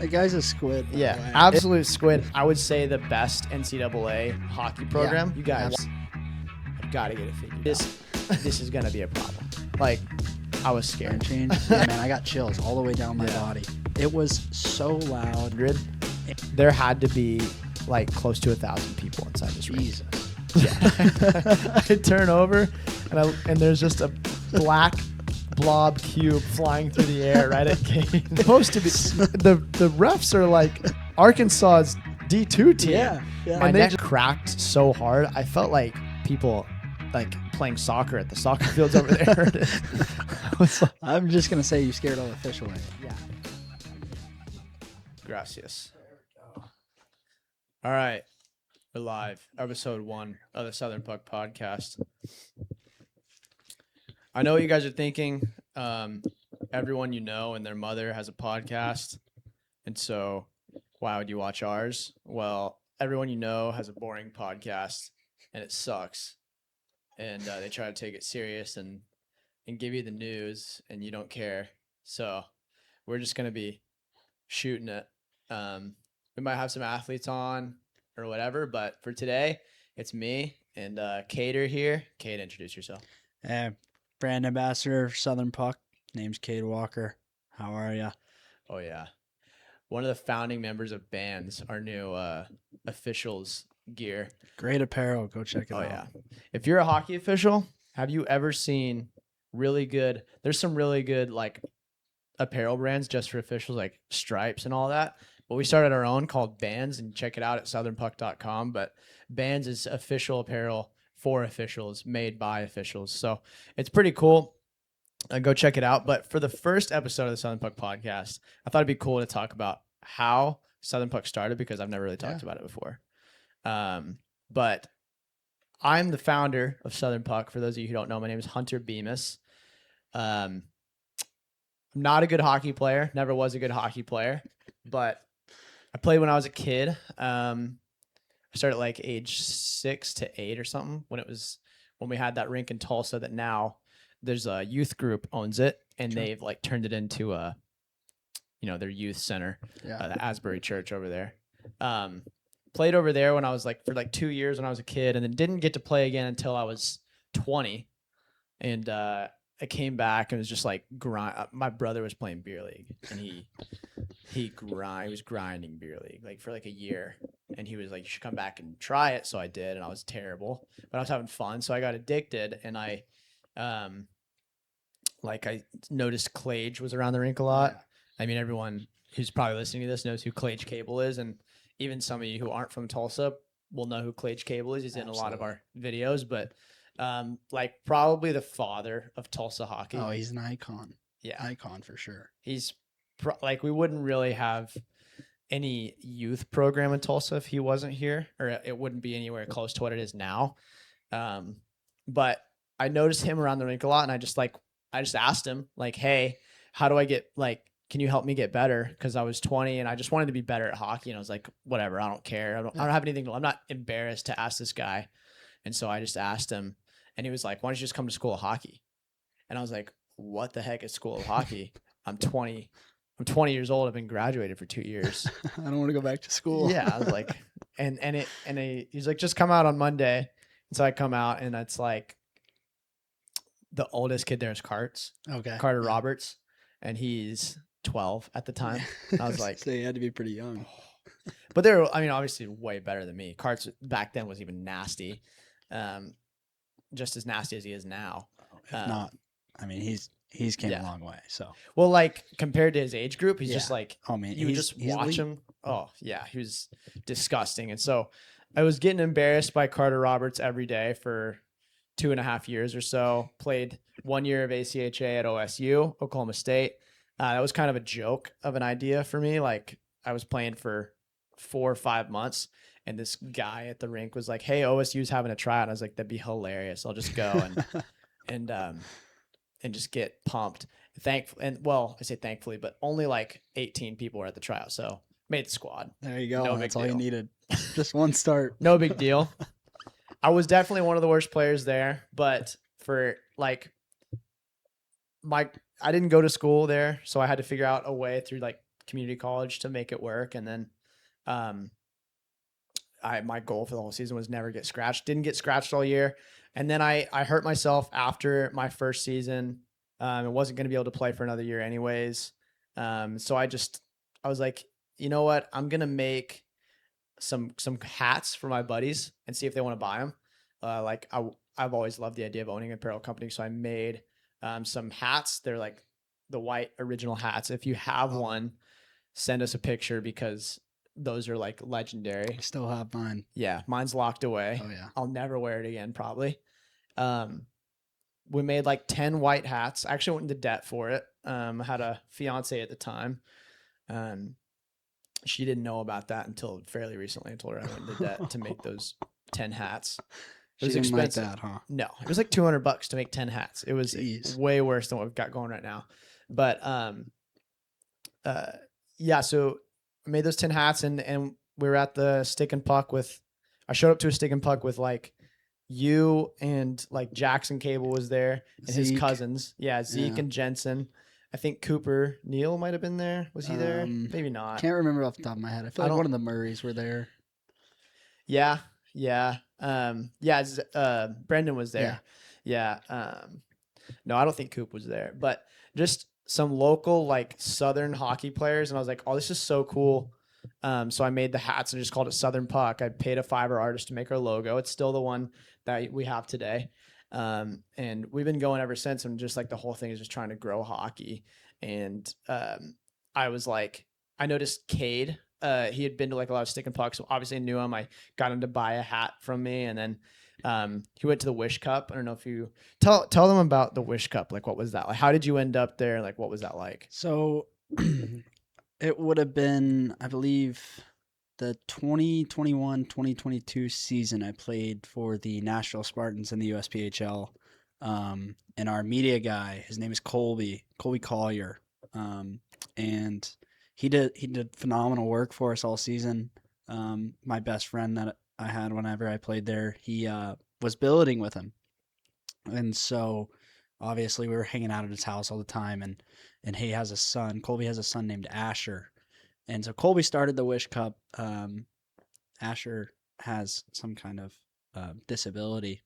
That guy's a squid. By the Yeah, way. absolute squid. I would say the best NCAA hockey program. You guys have got to get it figured out. This is gonna be a problem. Like, I was scared. Change. Yeah, man, I got chills all the way down my body. It was so loud. There had to be like close to 1,000 people inside this room. Jesus. Yeah. I turn over and there's just a black blob cube flying through the air right at Kane. Supposed to be the refs are like Arkansas's D2 team. Yeah. My neck cracked so hard. I felt like people like playing soccer at the soccer fields over there. I was like, I'm just gonna say you scared all the fish away. yeah. Gracias. All right. We're live. Episode 1 of the Southern Puck Podcast. I know what you guys are thinking. Everyone you know and their mother has a podcast. And so why would you watch ours? Well, everyone you know has a boring podcast and it sucks. And they try to take it serious and give you the news and you don't care. So we're just going to be shooting it. We might have some athletes on or whatever, but for today, it's me and Cater here. Kate, introduce yourself. Brand ambassador, Southern Puck. Name's Cade Walker. How are ya? Oh, yeah. One of the founding members of Bands, our new officials gear. Great apparel. Go check it out. Oh, yeah. If you're a hockey official, have you ever seen there's some really good like apparel brands just for officials, like Stripes and all that. But we started our own called Bands, and check it out at southernpuck.com. But Bands is official apparel for officials, made by officials. So it's pretty cool. Go check it out. But for the first episode of the Southern Puck Podcast, I thought it'd be cool to talk about how Southern Puck started, because I've never really talked about it before. But I'm the founder of Southern Puck. For those of you who don't know, my name is Hunter Bemis. I'm not a good hockey player. Never was a good hockey player, but I played when I was a kid. I started at like age 6 to 8 or something when we had that rink in Tulsa that now there's a youth group owns it, and they've like turned it into their youth center, the Asbury Church over there. Played over there when I was for 2 years when I was a kid, and then didn't get to play again until I was 20. And I came back and was just like my brother was playing beer league, and he was grinding beer league like for like a year, and he was like, you should come back and try it. So I did, and I was terrible, but I was having fun. So I got addicted, and I noticed Clage was around the rink a lot. I mean, everyone who's probably listening to this knows who Clage Cable is, and even some of you who aren't from Tulsa will know who Clage Cable is. He's in a lot of our videos, but probably the father of Tulsa hockey. Oh, he's an icon. Yeah. Icon for sure. He's we wouldn't really have any youth program in Tulsa if he wasn't here, or it wouldn't be anywhere close to what it is now. But I noticed him around the rink a lot, and I just asked him like, hey, how do I get can you help me get better? Because I was 20 and I just wanted to be better at hockey. And I was like, whatever, I don't care. I don't have anything I'm not embarrassed to ask this guy. And so I just asked him, and he was like, why don't you just come to school of hockey? And I was like, what the heck is school of hockey? I'm 20 years old. I've been graduated for 2 years. I don't want to go back to school. Yeah. I was like, he's like, just come out on Monday. And so I come out, and it's like the oldest kid there is Carter Roberts. And he's 12 at the time. I was like, so he had to be pretty young. But they were, obviously way better than me. Carts back then was even nasty. Just as nasty as he is now. If not, he's came a long way. So, well, compared to his age group, he's just like, oh man, you would just watch him. Oh yeah, he was disgusting. And so I was getting embarrassed by Carter Roberts every day for 2.5 years or so. Played 1 year of ACHA at OSU, Oklahoma State. That was kind of a joke of an idea for me. Like, I was playing for 4 or 5 months, and this guy at the rink was like, hey, OSU's having a tryout. And I was like, that'd be hilarious. I'll just go and just get pumped. I say thankfully, but only 18 people were at the tryout. So made the squad. There you go. That's all you needed. Just one start. No big deal. I was definitely one of the worst players there, but for I didn't go to school there, so I had to figure out a way through community college to make it work. And then my goal for the whole season was never get scratched. Didn't get scratched all year. And then I hurt myself after my first season. I wasn't going to be able to play for another year anyways. So I was like, you know what? I'm going to make some hats for my buddies and see if they want to buy them. I've always loved the idea of owning an apparel company. So I made some hats. They're like the white original hats. If you have one, send us a picture because those are like legendary. I still have mine. Yeah, mine's locked away. Oh yeah. I'll never wear it again, probably. We made like 10 white hats. I actually went into debt for it. I had a fiance at the time. She didn't know about that until fairly recently. I told her I went into debt to make those 10 hats. It was expensive. Like that, huh? No, it was like $200 to make 10 hats. It was way worse than what we've got going right now. But yeah, so I made those 10 hats and we were at the Stick and Puck I showed up to a Stick and Puck with like you and like Jackson Cable was there and his cousins. Yeah, Zeke and Jensen. I think Cooper Neal might have been there. Was he there? Maybe not. Can't remember off the top of my head. I feel like one of the Murrays were there. Yeah. Brendan was there. Yeah. No, I don't think Coop was there, but just some local like Southern hockey players. And I was like, oh, this is so cool. So I made the hats and just called it Southern Puck. I paid a Fiverr artist to make our logo. It's still the one that we have today. And we've been going ever since. And just like the whole thing is just trying to grow hockey. And I was like, I noticed Cade. He had been to like a lot of Stick and Puck, so obviously I knew him. I got him to buy a hat from me, and then he went to the Wish Cup. I don't know if you tell them about the Wish Cup. Like, what was that like? How did you end up there? Like, what was that like? So it would have been, I believe, the 2021-2022 season. I played for the Nashville Spartans in the USPHL, and our media guy, his name is Colby Collier, and he did phenomenal work for us all season. My best friend that I had whenever I played there, he was billeting with him. And so obviously we were hanging out at his house all the time, and he has a son. Colby has a son named Asher. And so Colby started the Wish Cup. Asher has some kind of disability.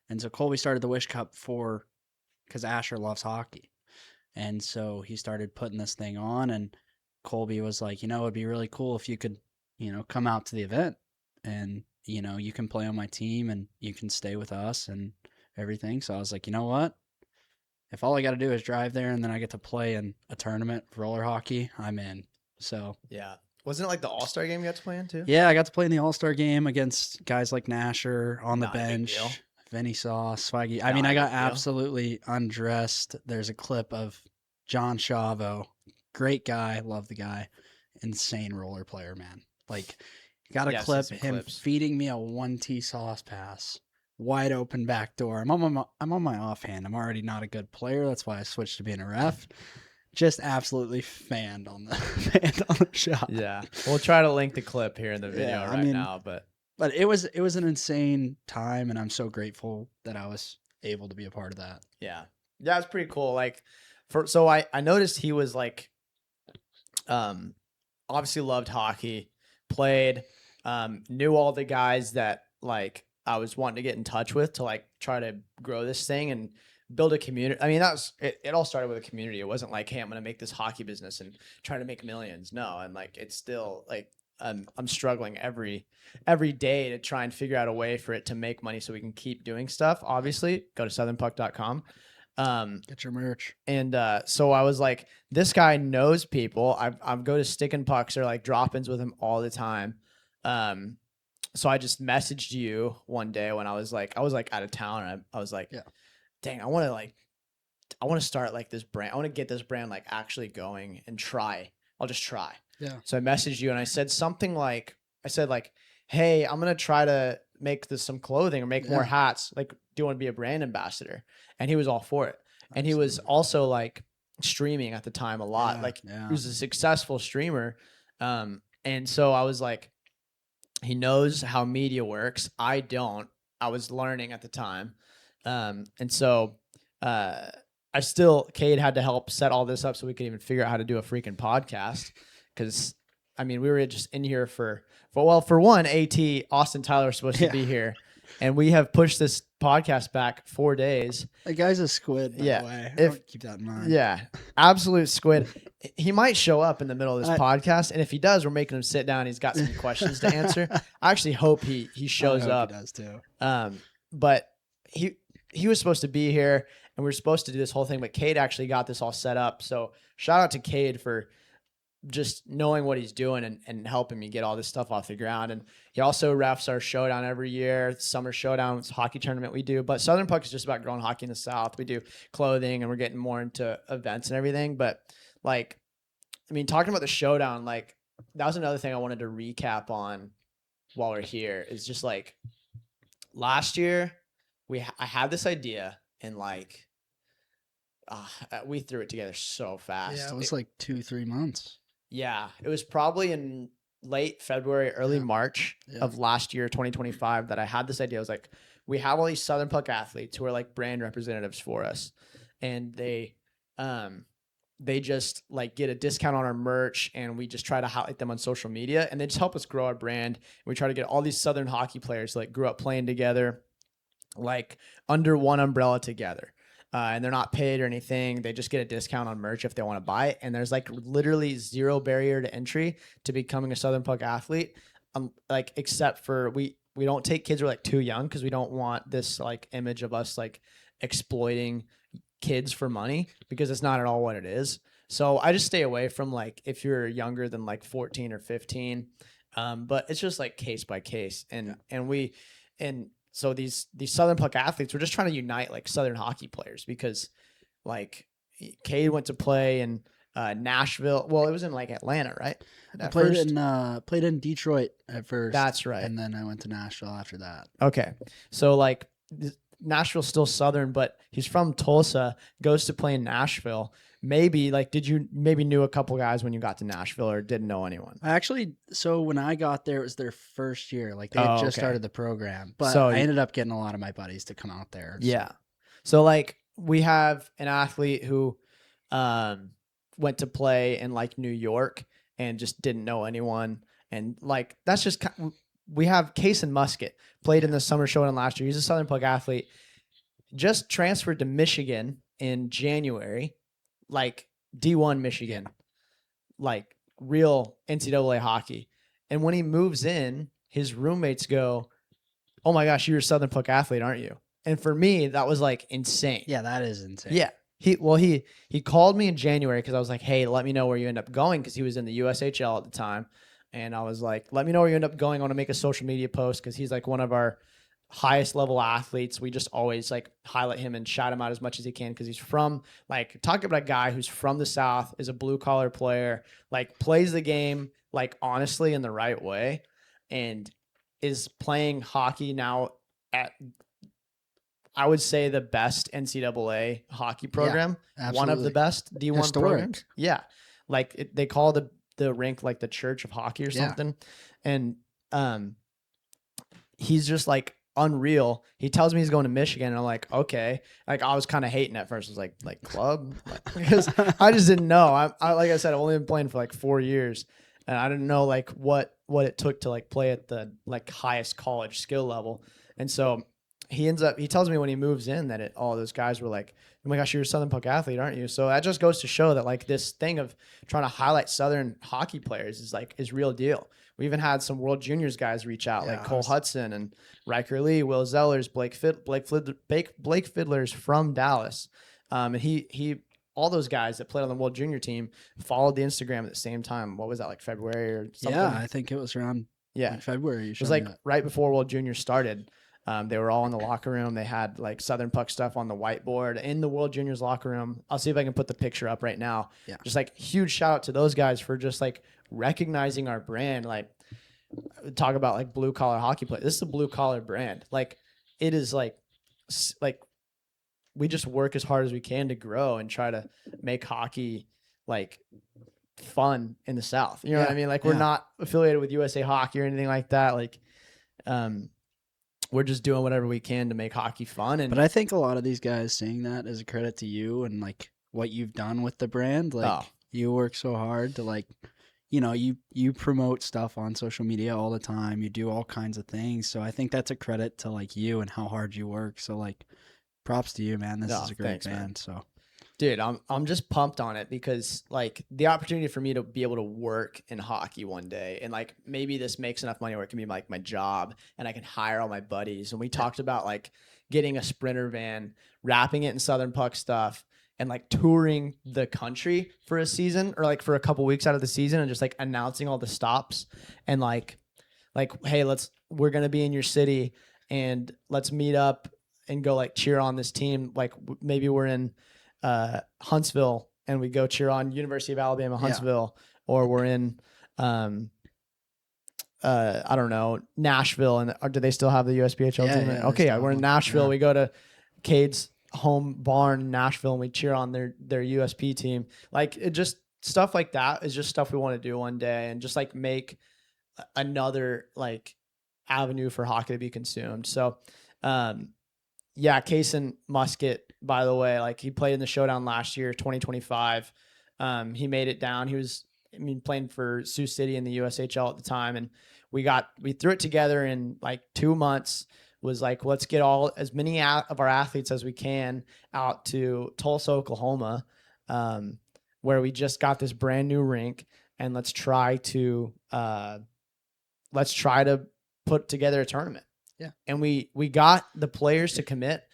And so Colby started the Wish Cup because Asher loves hockey. And so he started putting this thing on, and Colby was like, it'd be really cool if you could, come out to the event and, you can play on my team and you can stay with us and everything. So I was like, you know what? If all I got to do is drive there and then I get to play in a tournament of roller hockey, I'm in. So yeah. Wasn't it like the All-Star game you got to play in too? Yeah, I got to play in the All-Star game against guys like Nasher on the bench, Vinny Sauce, Swaggy. I mean, I got absolutely undressed. There's a clip of John Chavo. Great guy. Love the guy. Insane roller player, man. Like, got a clip him feeding me a 1T sauce pass. Wide open back door. I'm on my offhand. I'm already not a good player. That's why I switched to being a ref. Just absolutely fanned on the shot. Yeah. We'll try to link the clip here in the video now. But it was an insane time, and I'm so grateful that I was able to be a part of that. Yeah. Yeah, it's pretty cool. Like, so I noticed he was like, obviously loved hockey, played, knew all the guys that like I was wanting to get in touch with to like try to grow this thing and build a community. I mean, that was it all started with a community. It wasn't like, hey, I'm gonna make this hockey business and try to make millions. No, and like it's still like I'm struggling every day to try and figure out a way for it to make money so we can keep doing stuff. Obviously, go to southernpuck.com. Get your merch. And so I was like, this guy knows people. I go to Stick and Pucks or like drop-ins with him all the time. So I just messaged you one day when I was like out of town, and I was like, dang, I want to start like this brand. I want to get this brand like actually going and try. I'll just try. Yeah. So I messaged you and I said something like, hey, I'm going to try to make some clothing or make more hats. Like, do you want to be a brand ambassador? And he was all for it. Absolutely. And he was also like streaming at the time a lot. He was a successful streamer. And so I was like, he knows how media works. I don't. I was learning at the time. And so Cade had to help set all this up so we could even figure out how to do a freaking podcast. because I mean we were just in here for one, AT Austin Tyler was supposed to be here, and we have pushed this podcast back 4 days. The guy's a squid, by Yeah. the way. Keep that in mind. Yeah, absolute squid. He might show up in the middle of this podcast, and if he does, we're making him sit down. He's got some questions to answer. I actually hope he shows up. He does too. But he was supposed to be here, and we were supposed to do this whole thing, but Cade actually got this all set up. So shout out to Cade for just knowing what he's doing and helping me get all this stuff off the ground. And he also refs our showdown every year. Summer showdown, it's a hockey tournament we do. But Southern Puck is just about growing hockey in the South. We do clothing, and we're getting more into events and everything. But like, I mean, talking about the showdown, like that was another thing I wanted to recap on while we're here. Is just like last year I had this idea, and like we threw it together so fast. Yeah, it was like 2-3 months. Yeah, it was probably in late February, early March of last year, 2025, that I had this idea. I was like, we have all these Southern Puck athletes who are like brand representatives for us, and they just like get a discount on our merch, and we just try to highlight them on social media, and they just help us grow our brand. We try to get all these Southern hockey players who, like, grew up playing together, like under one umbrella together. And they're not paid or anything. They just get a discount on merch if they want to buy it. And there's like literally zero barrier to entry to becoming a Southern Puck athlete. Like, except for we don't take kids who are like too young, because we don't want this like image of us like exploiting kids for money, because it's not at all what it is. So I just stay away from like if you're younger than like 14 or 15. But it's just like case by case. So these Southern Puck athletes, we're just trying to unite like Southern hockey players, because like Cade went to play in Nashville. Well, it was in like Atlanta, right? I played in Detroit at first. That's right. And then I went to Nashville after that. Okay. So like Nashville's still Southern, but he's from Tulsa, goes to play in Nashville. Maybe like, did you maybe knew a couple guys when you got to Nashville, or didn't know anyone? So when I got there, it was their first year. Like they had just started the program, but So I ended up getting a lot of my buddies to come out there. Yeah. So like we have an athlete who went to play in like New York and just didn't know anyone. And like, that's just, we have Kason Musket, played in the summer showdown last year. He's a Southern Puck athlete, just transferred to Michigan in January, like D1 Michigan, like real NCAA hockey. And when he moves in, his roommates go, "Oh my gosh, you're a Southern Puck athlete, aren't you?" And for me, that was like insane. Yeah, that is insane. Yeah. He called me in January, because I was like, "Hey, let me know where you end up going," because he was in the USHL at the time. And I was like, "Let me know where you end up going. I want to make a social media post," because he's like one of our highest level athletes. We just always like highlight him and shout him out as much as he can, because he's from, like, talk about a guy who's from the South, is a blue collar player, like plays the game like honestly in the right way, and is playing hockey now at, I would say, the best NCAA hockey program. One of the best D1 Historic programs. Yeah. Like they call the rink like the Church of Hockey or something. And he's just like unreal. He tells me he's going to Michigan, and I'm like, okay. Like I was kind of hating at first. I was like club, because I just didn't know. I like I said, I've only been playing for like 4 years, and I didn't know like what it took to like play at the like highest college skill level. And so he tells me when he moves in that all those guys were like, "Oh my gosh, you're a Southern Puck athlete, aren't you?" So that just goes to show that like this thing of trying to highlight Southern hockey players is real deal. We even had some World Juniors guys reach out, like Cole Hudson and Riker Lee, Will Zellers, Blake Fiddler's from Dallas. And he all those guys that played on the World Junior team followed the Instagram at the same time. What was that, like February or something? Yeah, I think it was around February. It was like right before World Junior started. They were all in the locker room. They had like Southern Puck stuff on the whiteboard in the World Juniors locker room. I'll see if I can put the picture up right now. Yeah. Just like huge shout out to those guys for just like recognizing our brand. Like, talk about like blue collar hockey play. This is a blue collar brand. Like it is like we just work as hard as we can to grow and try to make hockey like fun in the South. You know what I mean? Like we're not affiliated with USA Hockey or anything like that. Like, we're just doing whatever we can to make hockey fun. But I think a lot of these guys saying that is a credit to you and like what you've done with the brand. Like you work so hard to like, you know, you promote stuff on social media all the time. You do all kinds of things. So I think that's a credit to like you and how hard you work. So like props to you, man. This No, is a great thanks, man. band. So Dude, I'm just pumped on it because like the opportunity for me to be able to work in hockey one day and like maybe this makes enough money where it can be like my job and I can hire all my buddies. And we talked about like getting a Sprinter van, wrapping it in Southern Puck stuff, and like touring the country for a season or like for a couple weeks out of the season and just like announcing all the stops and like hey, we're gonna be in your city and let's meet up and go like cheer on this team. Like maybe we're in Huntsville and we go cheer on University of Alabama Huntsville, or we're in I don't know, Nashville, and do they still have the USPHL team? yeah, Okay, we're in Nashville. Yeah. We go to Cade's home barn in Nashville and we cheer on their USP team. Like it just stuff like that is just stuff we want to do one day and just like make another like avenue for hockey to be consumed. So yeah, Kaysen Musket, by the way, like he played in the showdown last year, 2025. He made it down. He was, playing for Sioux City in the USHL at the time. And we threw it together in like 2 months, was like, let's get as many of our athletes as we can out to Tulsa, Oklahoma, where we just got this brand new rink. And let's try to put together a tournament. Yeah. And we got the players to commit.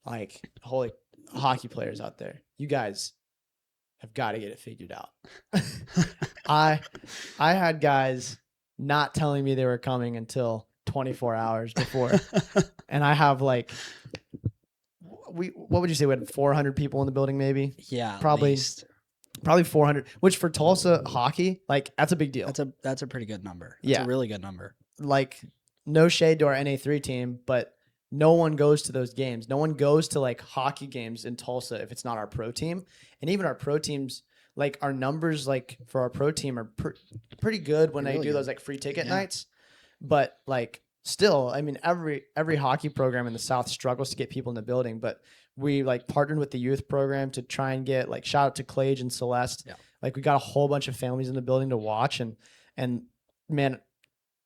Like, holy hockey players out there, you guys have got to get it figured out. I had guys not telling me they were coming until 24 hours before. And I have like, what would you say? We had 400 people in the building, maybe? Yeah, Probably 400, which for Tulsa hockey, like that's a big deal. That's a pretty good number. That's Yeah. a really good number. Like, no shade to our NA3 team, but no one goes to those games. No one goes to like hockey games in Tulsa if it's not our pro team. And even our pro teams, like our numbers, like for our pro team are pretty good when they do those like free ticket nights. But like still, every hockey program in the South struggles to get people in the building, but we like partnered with the youth program to try and get like, shout out to Clage and Celeste. Yeah. Like we got a whole bunch of families in the building to watch, and man,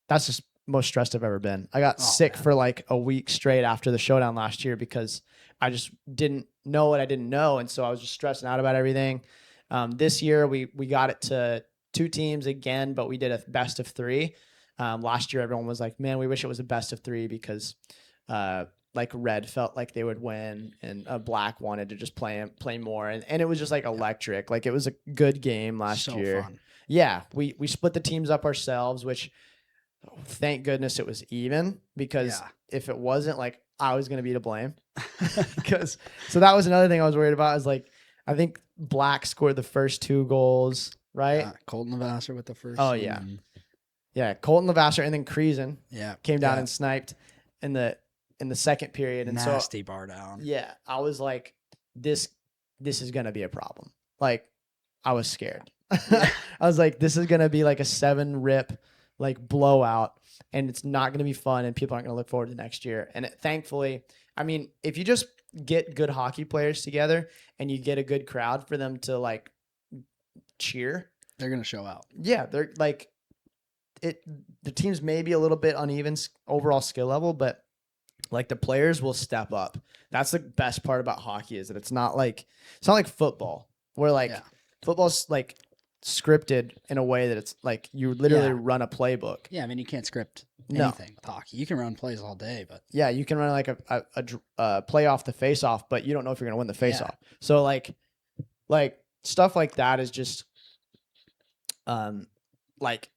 that's just most stressed I've ever been. I got sick for like a week straight after the showdown last year because I just didn't know what I didn't know. And so I was just stressing out about everything. This year we got it to 2 teams again, but we did a best of 3. Last year, everyone was like, man, we wish it was a best of 3 because like red felt like they would win and black wanted to just play more. And it was just like electric. Like it was a good game last year. Fun. Yeah. We split the teams up ourselves, which thank goodness it was even, because if it wasn't, like I was going to be to blame. So that was another thing I was worried about, is like, I think black scored the first 2 goals, right? Yeah, Colton Lavasser with the first. Oh, yeah. Yeah, Colton Lavasser, and then Kreisen came down and sniped in the second period. And nasty bar down. Yeah, I was like, this is gonna be a problem. Like, I was scared. I was like, this is gonna be like a 7-rip like blowout, and it's not gonna be fun, and people aren't gonna look forward to next year. And thankfully, if you just get good hockey players together and you get a good crowd for them to like cheer, they're gonna show out. Yeah, they're like. The teams may be a little bit uneven overall skill level, but like the players will step up. That's the best part about hockey, is that it's not like football, where like football's like scripted in a way that it's like you literally run a playbook. Yeah, you can't script anything with hockey. You can run plays all day, but you can run like a play off the face off, but you don't know if you're gonna win the face off. So like stuff like that is just like.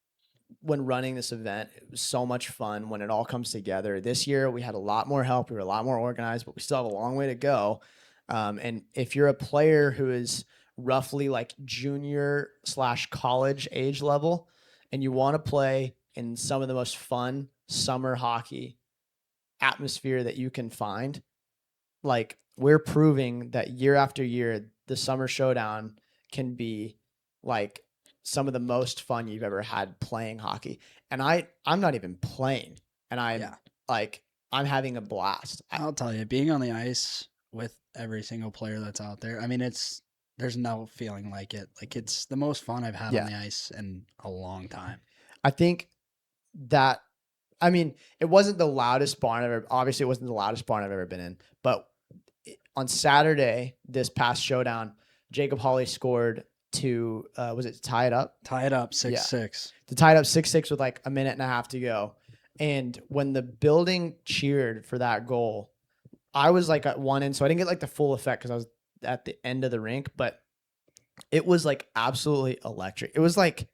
When running this event, it was so much fun when it all comes together. This year, we had a lot more help. We were a lot more organized, but we still have a long way to go. And if you're a player who is roughly like junior/college age level, and you want to play in some of the most fun summer hockey atmosphere that you can find, like we're proving that year after year, the Summer Showdown can be like some of the most fun you've ever had playing hockey. And I'm not even playing, and I'm having a blast. I'll tell you, being on the ice with every single player that's out there, There's no feeling like it. Like it's the most fun I've had Yeah. on the ice in a long time. I think that, I mean, it wasn't the loudest barn I've ever, obviously it wasn't the loudest barn I've ever been in, but on Saturday, this past showdown, Jacob Hawley scored to, was it to tie it up? Tie it up Yeah. 6-6. To tie it up 6-6 with like a minute and a half to go. And when the building cheered for that goal, I was like at one end, so I didn't get like the full effect because I was at the end of the rink, but it was like absolutely electric. It was like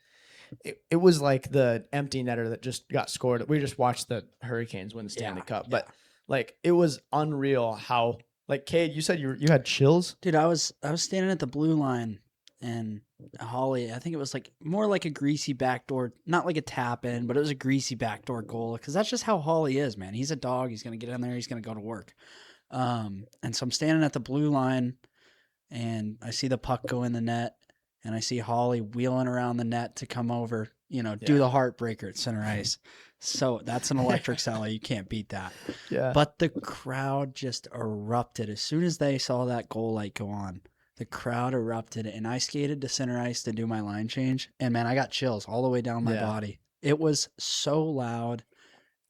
the empty netter that just got scored. We just watched the Hurricanes win the Stanley Cup, but like it was unreal how, like, Cade, you said you had chills. Dude, I was standing at the blue line, and Holly, I think it was like more like a greasy backdoor, not like a tap in, but it was a greasy backdoor goal because that's just how Holly is, man. He's a dog. He's gonna get in there. He's gonna go to work. And so I'm standing at the blue line, and I see the puck go in the net, and I see Holly wheeling around the net to come over, do the heartbreaker at center ice. So that's an electric cellar. You can't beat that. Yeah. But the crowd just erupted as soon as they saw that goal light go on. The crowd erupted, and I skated to center ice to do my line change. And man, I got chills all the way down my body. It was so loud,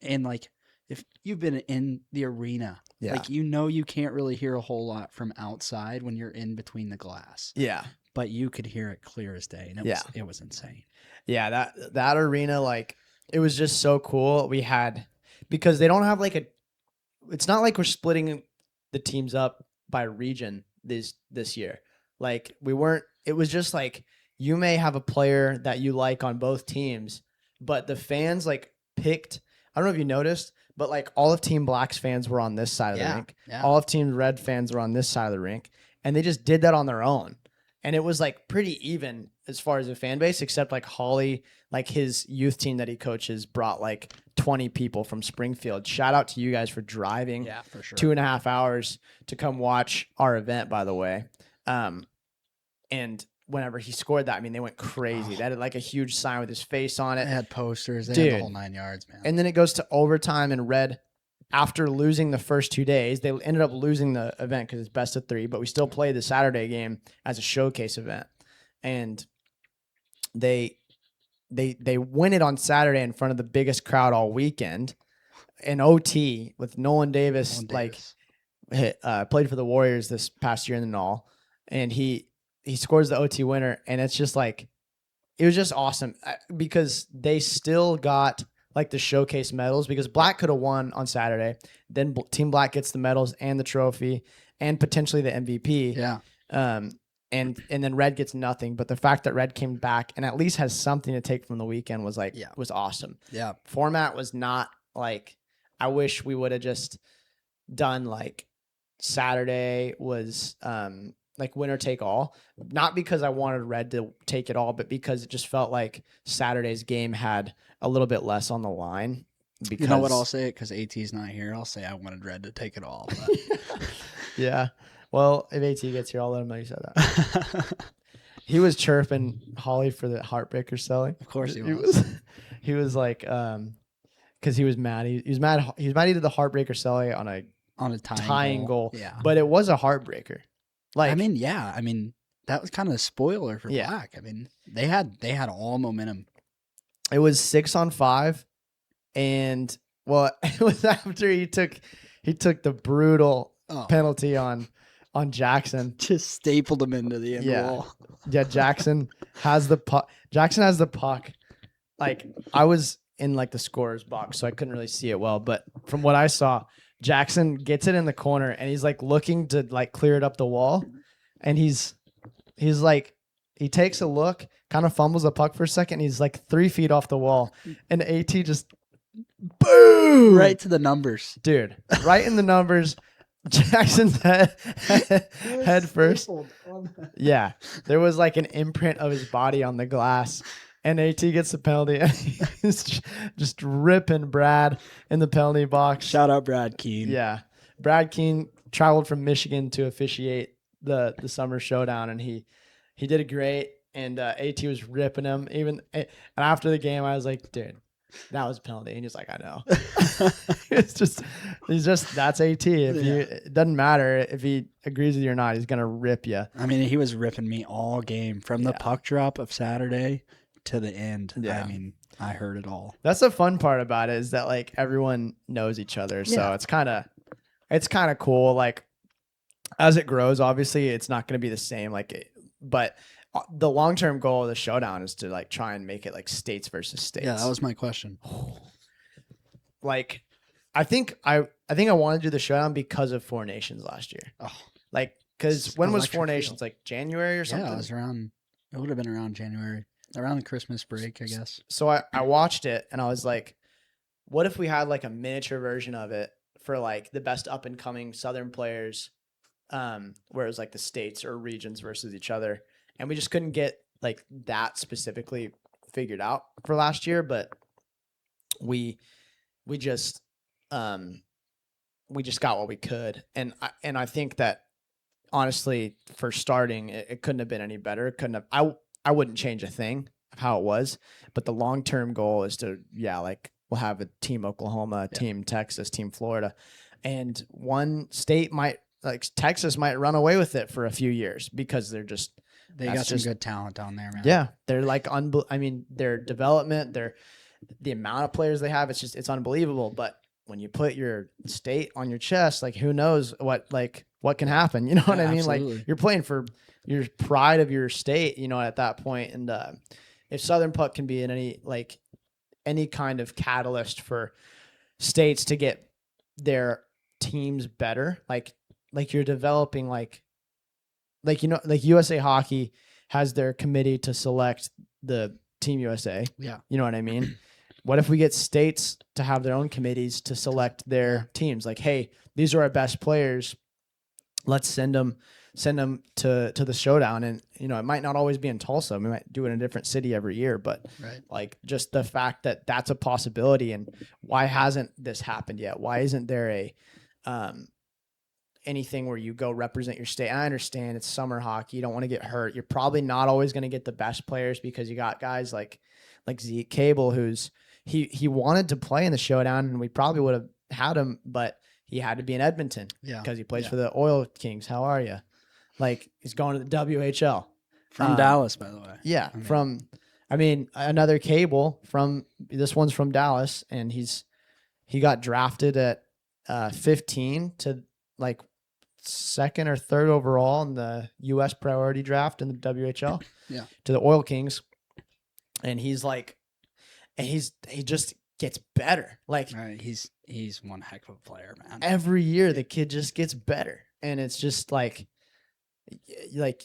and like if you've been in the arena, like you can't really hear a whole lot from outside when you're in between the glass. Yeah. But you could hear it clear as day, and it was insane. Yeah, that arena, like, it was just so cool. We had, because they don't have like it's not like we're splitting the teams up by region this year. Like it was just like, you may have a player that you like on both teams, but the fans like picked, I don't know if you noticed, but like all of Team Black's fans were on this side of the rink. Yeah. All of Team Red fans were on this side of the rink, and they just did that on their own. And it was like pretty even as far as the fan base, except like Holly, like his youth team that he coaches, brought like 20 people from Springfield. Shout out to you guys for driving for sure. 2.5 hours to come watch our event, by the way. And whenever he scored that, I mean, they went crazy. They had like a huge sign with his face on it. They had posters. They Dude. had the whole 9 yards, man. And then it goes to overtime, and Red, after losing the first 2 days, they ended up losing the event because it's best of 3, but we still played the Saturday game as a showcase event. And they win it on Saturday in front of the biggest crowd all weekend. In OT with Nolan Davis, played for the Warriors this past year in the Null, and he scores the OT winner, and it's just like, it was just awesome because they still got like the showcase medals, because Black could have won on Saturday. Then Team Black gets the medals and the trophy and potentially the MVP. Yeah. And then Red gets nothing. But the fact that Red came back and at least has something to take from the weekend was like, was awesome. Yeah. Format was not like, I wish we would have just done like Saturday was like winner take all. Not because I wanted Red to take it all, but because it just felt like Saturday's game had a little bit less on the line. Because, you know what I'll say? Because AT's not here, I'll say I wanted Red to take it all. But. Yeah. Well, if AT gets here, I'll let him know you said that. He was chirping Holly for the heartbreaker selling. Of course he was. He was like, because he was mad. He was mad. He was mad he did the heartbreaker selling on a tying goal. Yeah. But it was a heartbreaker. Like, I mean, that was kind of a spoiler for Black. I mean, they had all momentum. It was 6-on-5, and well, it was after he took the brutal penalty on Jackson. Just stapled him into the end wall. Yeah, Jackson has the puck. Like, I was in like the scorer's box, so I couldn't really see it well. But from what I saw, Jackson gets it in the corner, and he's like looking to like clear it up the wall, and he's like, he takes a look, kind of fumbles the puck for a second. And he's like 3 feet off the wall, and AT just boom right to the numbers, dude, right in the numbers. Jackson's head first. Yeah, there was like an imprint of his body on the glass, and AT gets the penalty, and he's just ripping Brad in the penalty box. Shout out Brad Keene. Yeah, Brad Keene traveled from Michigan to officiate the summer showdown, and he did it great. And AT was ripping him. And after the game, I was like, dude, that was a penalty. And he's like, I know. He's just that's AT. It doesn't matter if he agrees with you or not, he's gonna rip you. I mean, he was ripping me all game from the Yeah. puck drop of Saturday to the end. Yeah. I mean, I heard it all. That's the fun part about it, is that like everyone knows each other. So Yeah. it's kind of cool. Like as it grows, obviously it's not going to be the same. But the long-term goal of the showdown is to like try and make it like states versus states. Yeah, that was my question. Like, I think I wanted to do the showdown because of Four Nations last year. Oh, Like, because It's when was electric Four feel. Nations? Like January or something? yeah, it was around. It would have been around January, around the Christmas break, I guess. So I watched it and I was like, what if we had like a miniature version of it for like the best up and coming Southern players, where it was like the states or regions versus each other, and we just couldn't get like that specifically figured out for last year, but we just got what we could, and I think that honestly, for starting, it couldn't have been any better. It couldn't have. I wouldn't change a thing of how it was, but the long term goal is to like we'll have a team Oklahoma, team Texas, team Florida, and one state might like Texas might run away with it for a few years because they're just They That's got some just- good talent down there, man. yeah, they're like I mean, their development, the amount of players they have, it's unbelievable. But when you put your state on your chest, like who knows what can happen? You know what Yeah, I mean? absolutely. Like you're playing for your pride of your state, you know, at that point. And if Southern Puck can be in any kind of catalyst for states to get their teams better, like you're developing like USA Hockey has their committee to select the Team USA. Yeah. You know what I mean? What if we get states to have their own committees to select their teams? Like, hey, these are our best players. Let's send them to the showdown. And you know, it might not always be in Tulsa. We might do it in a different city every year. But Right. like just the fact that that's a possibility, and why hasn't this happened yet? Why isn't there a anything where you go represent your state? And I understand it's summer hockey. You don't want to get hurt. You're probably not always going to get the best players because you got guys like Zeke Cable, who's he wanted to play in the showdown, and we probably would have had him, but he had to be in Edmonton Yeah. because he plays Yeah. for the Oil Kings. How are you? Like he's going to the WHL. From Dallas, by the way. Yeah, I mean- another Cable from this one's from Dallas, and he got drafted at 15 to like second or third overall in the U.S. priority draft in the WHL. Yeah. To the Oil Kings, and he just gets better. Like Right. He's one heck of a player, man. every year, the kid just gets better, and it's just like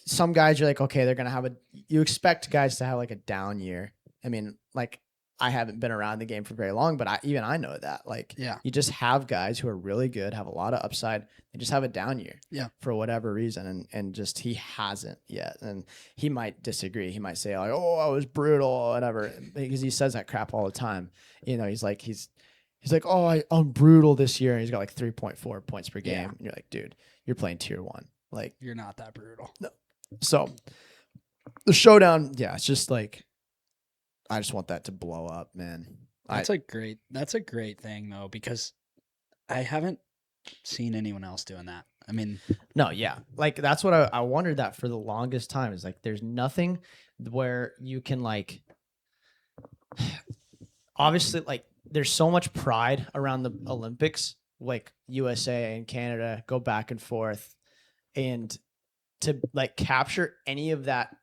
some guys you're like, okay, they're gonna you expect guys to have like a down year. I mean, like I haven't been around the game for very long, but I know that. Like Yeah. you just have guys who are really good, have a lot of upside, they just have a down year. Yeah. For whatever reason. And just he hasn't yet. And he might disagree. He might say, like, oh, I was brutal or whatever. Because he says that crap all the time. You know, he's like, oh, I'm brutal this year. And he's got like 3.4 points per game. Yeah. And you're like, dude, you're playing tier 1. Like, You're not that brutal. so the showdown, yeah, it's just like I just want that to blow up, man. That's a great thing though, because I haven't seen anyone else doing that. I mean, No, yeah. Like that's what I wondered that for the longest time, is like there's nothing where you can like obviously like there's so much pride around the Olympics, like USA and Canada go back and forth, and to like capture any of that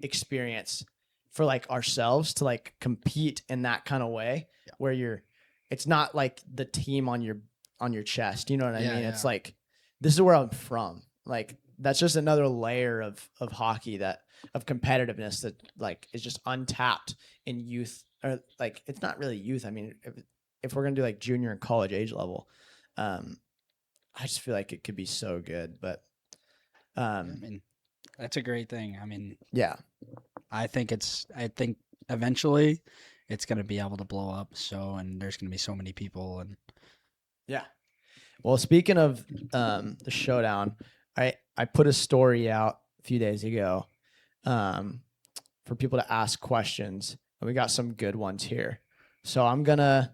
experience for like ourselves to like compete in that kind of way where it's not like the team on your chest, you know what I Yeah, mean? It's yeah. like this is where I'm from. Like that's just another layer of hockey of competitiveness that like is just untapped in youth, or like it's not really youth. I mean, if we're gonna do like junior and college age level, I just feel like it could be so good. But I mean, that's a great thing. I mean, yeah, I think eventually it's going to be able to blow up. And there's going to be so many people, and yeah. Well, speaking of the showdown, I put a story out a few days ago for people to ask questions, and we got some good ones here. So I'm gonna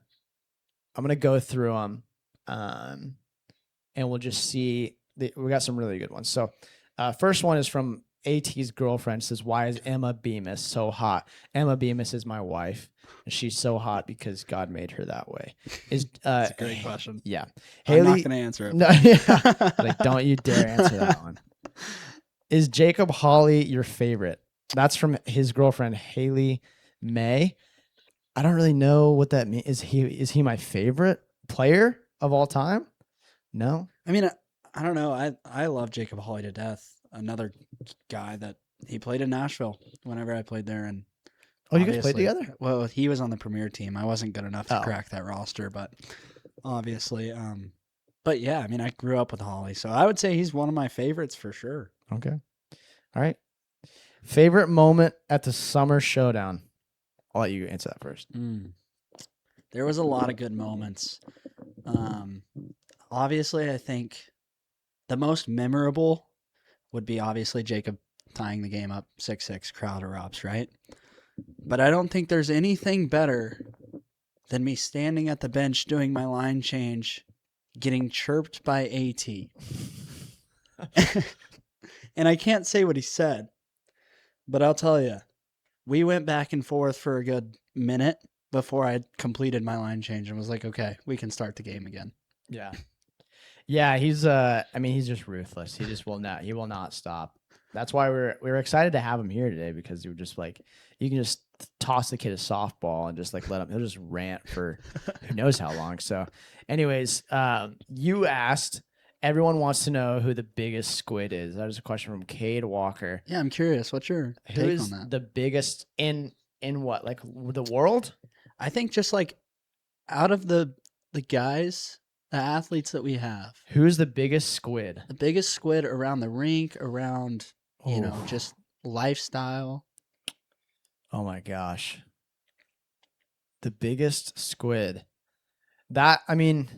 go through them, and we'll just see. We got some really good ones. So, first one is from AT's girlfriend. Says, "Why is Emma Bemis so hot?" Emma Bemis is my wife, and she's so hot because God made her that way. Is That's a great question. Yeah, I'm not Haley. going to answer it. No, yeah. Like, don't you dare answer that one. Is Jacob Hawley your favorite? That's from his girlfriend Haley May. I don't really know what that means. Is he my favorite player of all time? No. I mean, I don't know. I love Jacob Hawley to death. Another guy that he played in Nashville whenever I played there, and Oh, you guys played together? Well, he was on the premier team. I wasn't good enough to Oh. crack that roster, but obviously, but yeah, I mean, I grew up with Hawley, so I would say he's one of my favorites for sure. Okay. All right. Favorite moment at the Summer Showdown? I'll let you answer that first. There was a lot of good moments. Obviously, I think the most memorable would be obviously Jacob tying the game up 6-6, crowd erupts, right? But I don't think there's anything better than me standing at the bench doing my line change, getting chirped by AT. And I can't say what he said, but I'll tell you, we went back and forth for a good minute before I completed my line change and was like, okay, we can start the game again. Yeah. Yeah, he's he's just ruthless. He will not stop. That's why we were excited to have him here today, because you were just like, you can just toss the kid a softball and just like let him, he'll just rant for who knows how long. So anyways, you asked, everyone wants to know who the biggest squid is. That is a question from Cade Walker. Yeah, I'm curious. What's your Who take is on that? the biggest in what? Like the world? I think just like out of the guys, the athletes that we have, Who's the biggest squid? the biggest squid around the rink, around, Oh. just lifestyle. Oh my gosh. The biggest squid. That, I mean,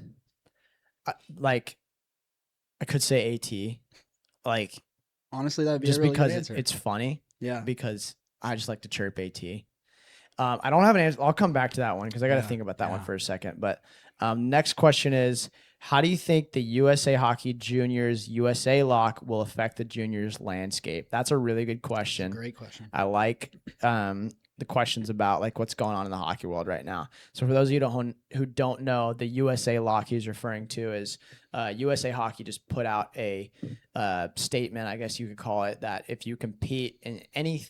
like, I could say AT. Like, Honestly, that'd be just a really because good answer. it's funny, Yeah. because I just like to chirp AT. I don't have an answer. I'll come back to that one because I got to Yeah, think about that one yeah. for a second. But next question is, how do you think the USA Hockey Juniors USA lock will affect the juniors landscape? That's a really good question. Great question. I like the questions about like what's going on in the hockey world right now. So for those of you who don't know, the USA lock he's referring to is USA Hockey just put out a statement, I guess you could call it, that if you compete in any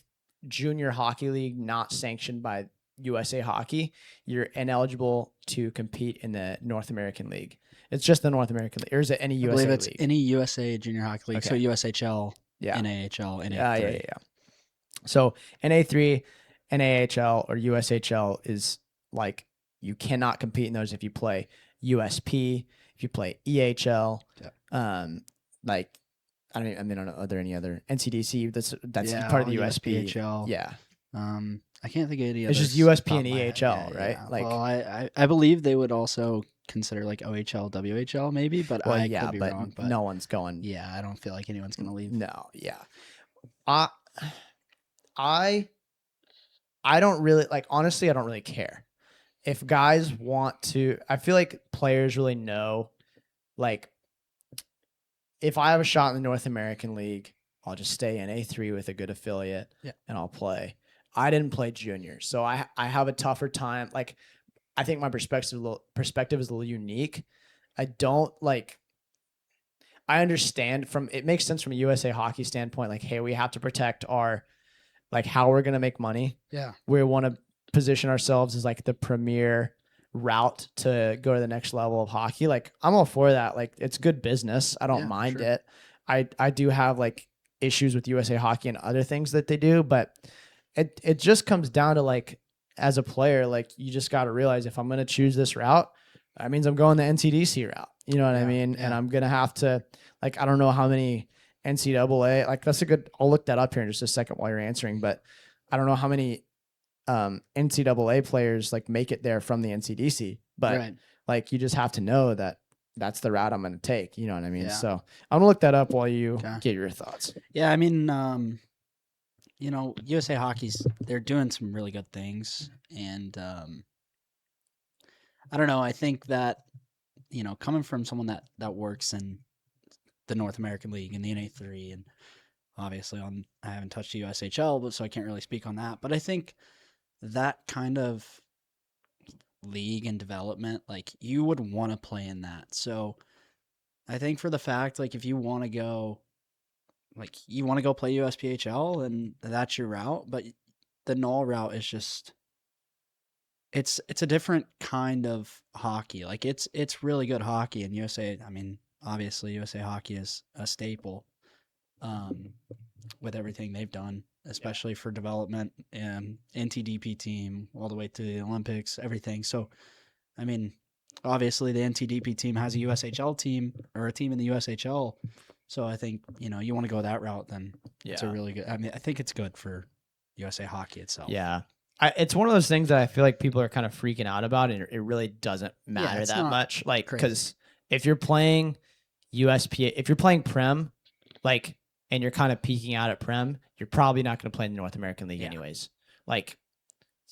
junior hockey league not sanctioned by USA Hockey, you're ineligible to compete in the North American League. It's just the North American League. Or is it any USA I believe it's league? any USA junior hockey league. Okay. So USHL, Yeah. NAHL, NA3. Yeah. So NA3, NAHL, or USHL is like, you cannot compete in those if you play USP, if you play EHL. Yeah. Like, I don't know. Are there any other NCDC? That's Yeah, part of the USP, USP. HL. Yeah. I can't think of any It's others just USP off the top and of my head. EHL, right? Yeah. Like- well, I believe they would also consider like OHL, WHL maybe, but Well, I yeah, could be but wrong. But no one's going. yeah, I don't feel like anyone's gonna leave. No, yeah. I don't really like, honestly, I don't really care. If guys want to, I feel like players really know, like, if I have a shot in the North American League, I'll just stay in A3 with a good affiliate, Yeah. and I'll play. I didn't play junior, so I have a tougher time. Like, I think my perspective is a little unique. I don't like. I understand it makes sense from a USA Hockey standpoint. Like, hey, we have to protect our, like, how we're gonna make money. Yeah. We want to position ourselves as like the premier route to go to the next level of hockey. Like, I'm all for that. Like, it's good business. I don't Yeah, mind sure. it. I do have like issues with USA Hockey and other things that they do, but it just comes down to, like, as a player, like, you just got to realize, if I'm going to choose this route, that means I'm going the NCDC route. You know what I Yeah, mean? yeah. And I'm going to have to, like, I don't know how many NCAA, like, that's a good, I'll look that up here in just a second while you're answering, but I don't know how many NCAA players like make it there from the NCDC, but Right. like, you just have to know that that's the route I'm going to take. You know what I mean? Yeah. So I'm gonna look that up while you Okay. get your thoughts. Yeah, I mean, USA Hockey's, they're doing some really good things, and I don't know. I think that, coming from someone that works in the North American League and the NA3, and obviously I haven't touched the USHL, but so I can't really speak on that. But I think that kind of league and development, like you would want to play in that. So I think for the fact, like if you want to go, like you want to go play USPHL, and that's your route. But the null route is just it's a different kind of hockey. Like it's really good hockey in USA. I mean, obviously USA Hockey is a staple, um, with everything they've done, especially for development and NTDP team all the way to the Olympics, everything. So, I mean, obviously the NTDP team has a USHL team or a team in the USHL. So I think, you want to go that route, then it's a Yeah. really good. I mean, I think it's good for USA Hockey itself. Yeah. It's one of those things that I feel like people are kind of freaking out about, and it really doesn't matter it's that not much. Like, crazy. because if you're playing USPA, if you're playing Prem, like, and you're kind of peaking out at Prem, you're probably not going to play in the North American League Yeah. anyways. Like,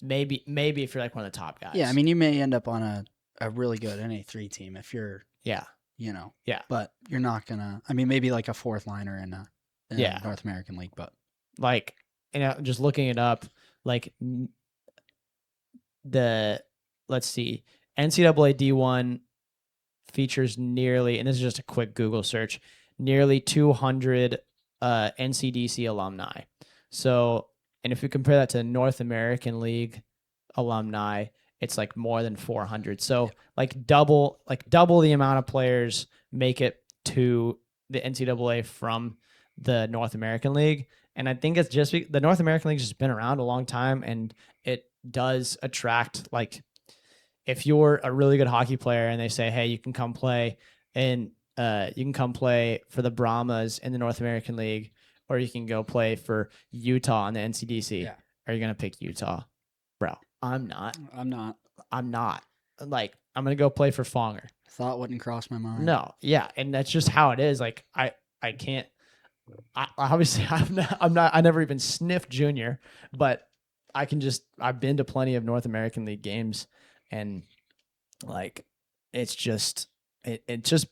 maybe if you're like one of the top guys. Yeah, I mean, you may end up on a really good NA3 team if you're, yeah, yeah. But you're not gonna. I mean, maybe like a fourth liner in a Yeah. North American League, but Like, just looking it up, like let's see, NCAA D1 features nearly, and this is just a quick Google search, nearly 200 NCDC alumni. So, and if you compare that to North American League alumni, it's like more than 400. So, like double the amount of players make it to the NCAA from the North American League. And I think it's just the North American League has been around a long time, and it does attract, like, if you're a really good hockey player and they say, hey, you can come play and you can come play for the Brahmas in the North American League, or you can go play for Utah in the NCDC. Yeah. Are you going to pick Utah? Bro, I'm not. Like, I'm going to go play for Fonger. Thought wouldn't cross my mind. No. Yeah. And that's just how it is. Like, I can't. Obviously, I never even sniffed junior, but I've been to plenty of North American League games, and like, it's just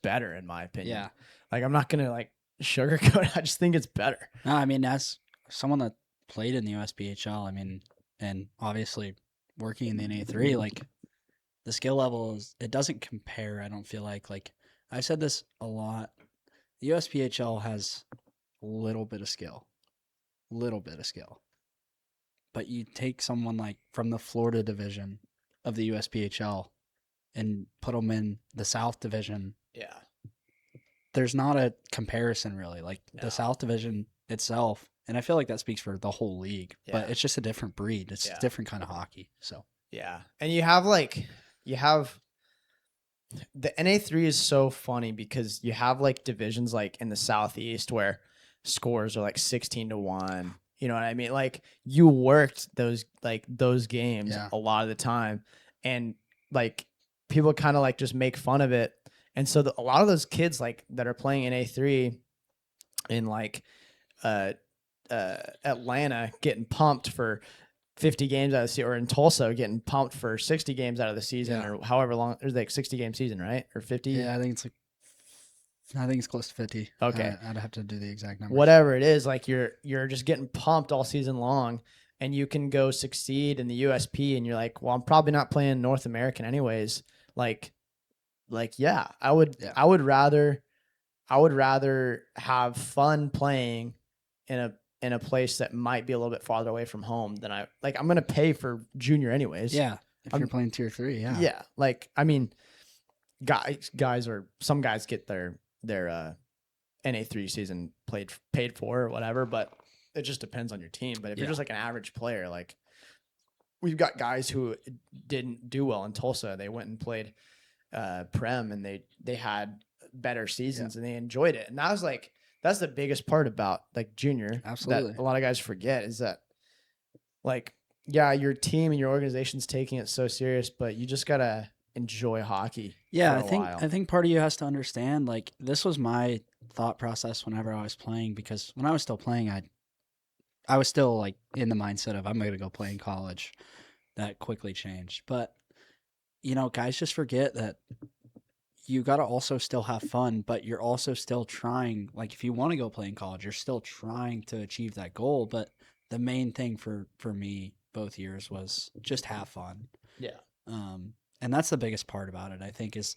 better in my opinion. Yeah. Like, I'm not gonna like sugarcoat it. I just think it's better. No, I mean, as someone that played in the USPHL, I mean, and obviously working in the NA3, like the skill level it doesn't compare. I don't feel like I've said this a lot. The USPHL has a little bit of skill, but you take someone like from the Florida division of the USPHL and put them in the South division. Yeah. There's not a comparison really. Like No. the South division itself, and I feel like that speaks for the whole league, Yeah. but it's just a different breed. It's Yeah. a different kind of hockey. So Yeah. And you have the NA3 is so funny because you have like divisions like in the Southeast where scores are like 16-1. You know what I mean? Like, you worked those games Yeah. a lot of the time, and like people kind of like just make fun of it. And so a lot of those kids like that are playing in A3 in like Atlanta getting pumped for 50 games out of the season, or in Tulsa getting pumped for 60 games out of the season, Yeah. or however long. There's like 60-game season, right? Or 50? yeah, I think it's close to 50. Okay. I'd have to do the exact number. Whatever it is, like you're just getting pumped all season long, and you can go succeed in the USP, and you're like, well, I'm probably not playing North American anyways. Like yeah, I would rather have fun playing in a place that might be a little bit farther away from home than I'm going to pay for junior anyways. Yeah, if you're playing tier 3, yeah. Yeah, like, I mean, some guys get their NA3 season paid for or whatever, but it just depends on your team. But if you're just like an average player, like, we've got guys who didn't do well in Tulsa. They went and played Prem, and they had better seasons, and they enjoyed it. And that's the biggest part about like junior. Absolutely. That a lot of guys forget is that, like, yeah, your team and your organization's taking it so serious, but you just gotta enjoy hockey. Yeah, for a while. I think part of you has to understand, like, this was my thought process whenever I was playing, because when I was still playing, I was still like in the mindset of I'm going to go play in college. That quickly changed. But guys just forget that you got to also still have fun, but you're also still trying. Like if you want to go play in college, you're still trying to achieve that goal. But the main thing for me both years was just have fun. Yeah. And that's the biggest part about it, I think, is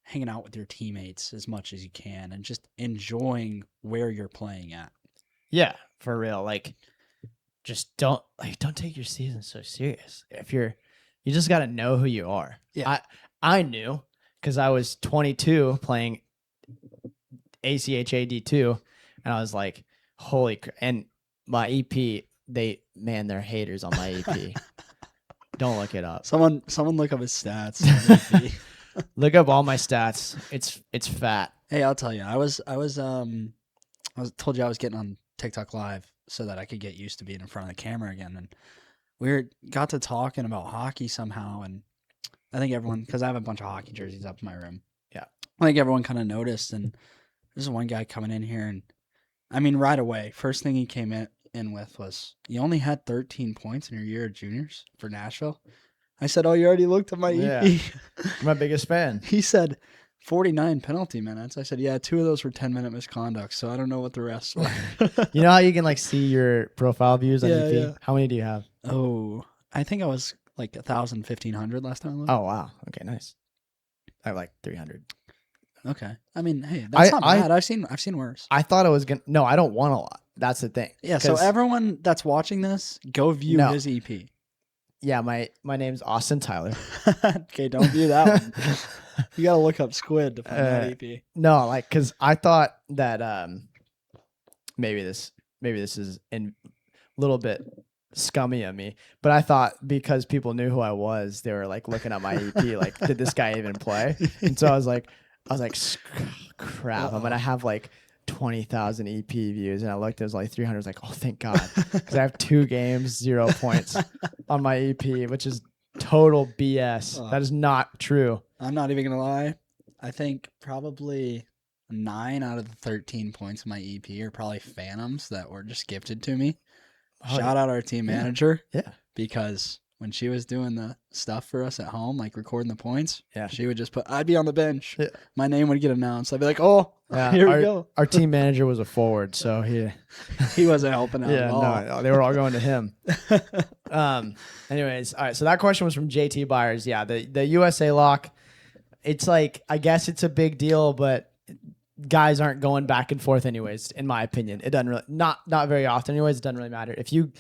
hanging out with your teammates as much as you can and just enjoying where you're playing at. Yeah, for real. Like, just don't take your season so serious. You just got to know who you are. Yeah. I knew because I was 22 playing ACHA D2, and I was like, holy crap. And my EP, they're haters on my EP. Don't look it up. Someone look up his stats. Look up all my stats. It's fat. Hey, I'll tell you. I told you I was getting on TikTok Live so that I could get used to being in front of the camera again, and we got to talking about hockey somehow, and I think everyone, because I have a bunch of hockey jerseys up in my room. Yeah. I think everyone kind of noticed, and there's one guy coming in here, and I mean, right away, first thing he came in with was, you only had 13 points in your year of juniors for Nashville. I said, oh, you already looked at my EP. You're my biggest fan. He said 49 penalty minutes. I said, yeah, 2 of those were 10-minute misconducts, so I don't know what the rest were. You know how you can like see your profile views on EP? Yeah. How many do you have? Oh, I think I was like 1,000, 1,500 last time I looked. Oh, wow. Okay, nice. I have like 300. Okay. I mean, hey, that's not bad. I've seen worse. I thought it was going to... No, I don't want a lot. That's the thing. Yeah, so everyone that's watching this, go view his EP. Yeah, my name's Austin Tyler. Okay, don't view that one. You got to look up Squid to find that EP. No, like, because I thought that maybe this is a little bit scummy of me, but I thought because people knew who I was, they were like looking at my EP, like, did this guy even play? And so I was like, crap, I'm gonna have like 20,000 EP views, and I looked, it was like 300. I was like, oh, thank God, because I have 2 games, 0 points on my EP, which is total BS. That is not true. I'm not even gonna lie. I think probably 9 out of the 13 points of my EP are probably phantoms that were just gifted to me. Shout out our team manager. Yeah. Because when she was doing the stuff for us at home, like recording the points, yeah, she would just I'd be on the bench. Yeah. My name would get announced. I'd be like, oh, yeah, here we go. Our team manager was a forward, so he wasn't helping out at all. No, they were all going to him. Anyways, all right, so that question was from JT Byers. Yeah, the USA lock, it's like, I guess it's a big deal, but guys aren't going back and forth anyways, in my opinion. It doesn't really, not very often anyways, it doesn't really matter. If you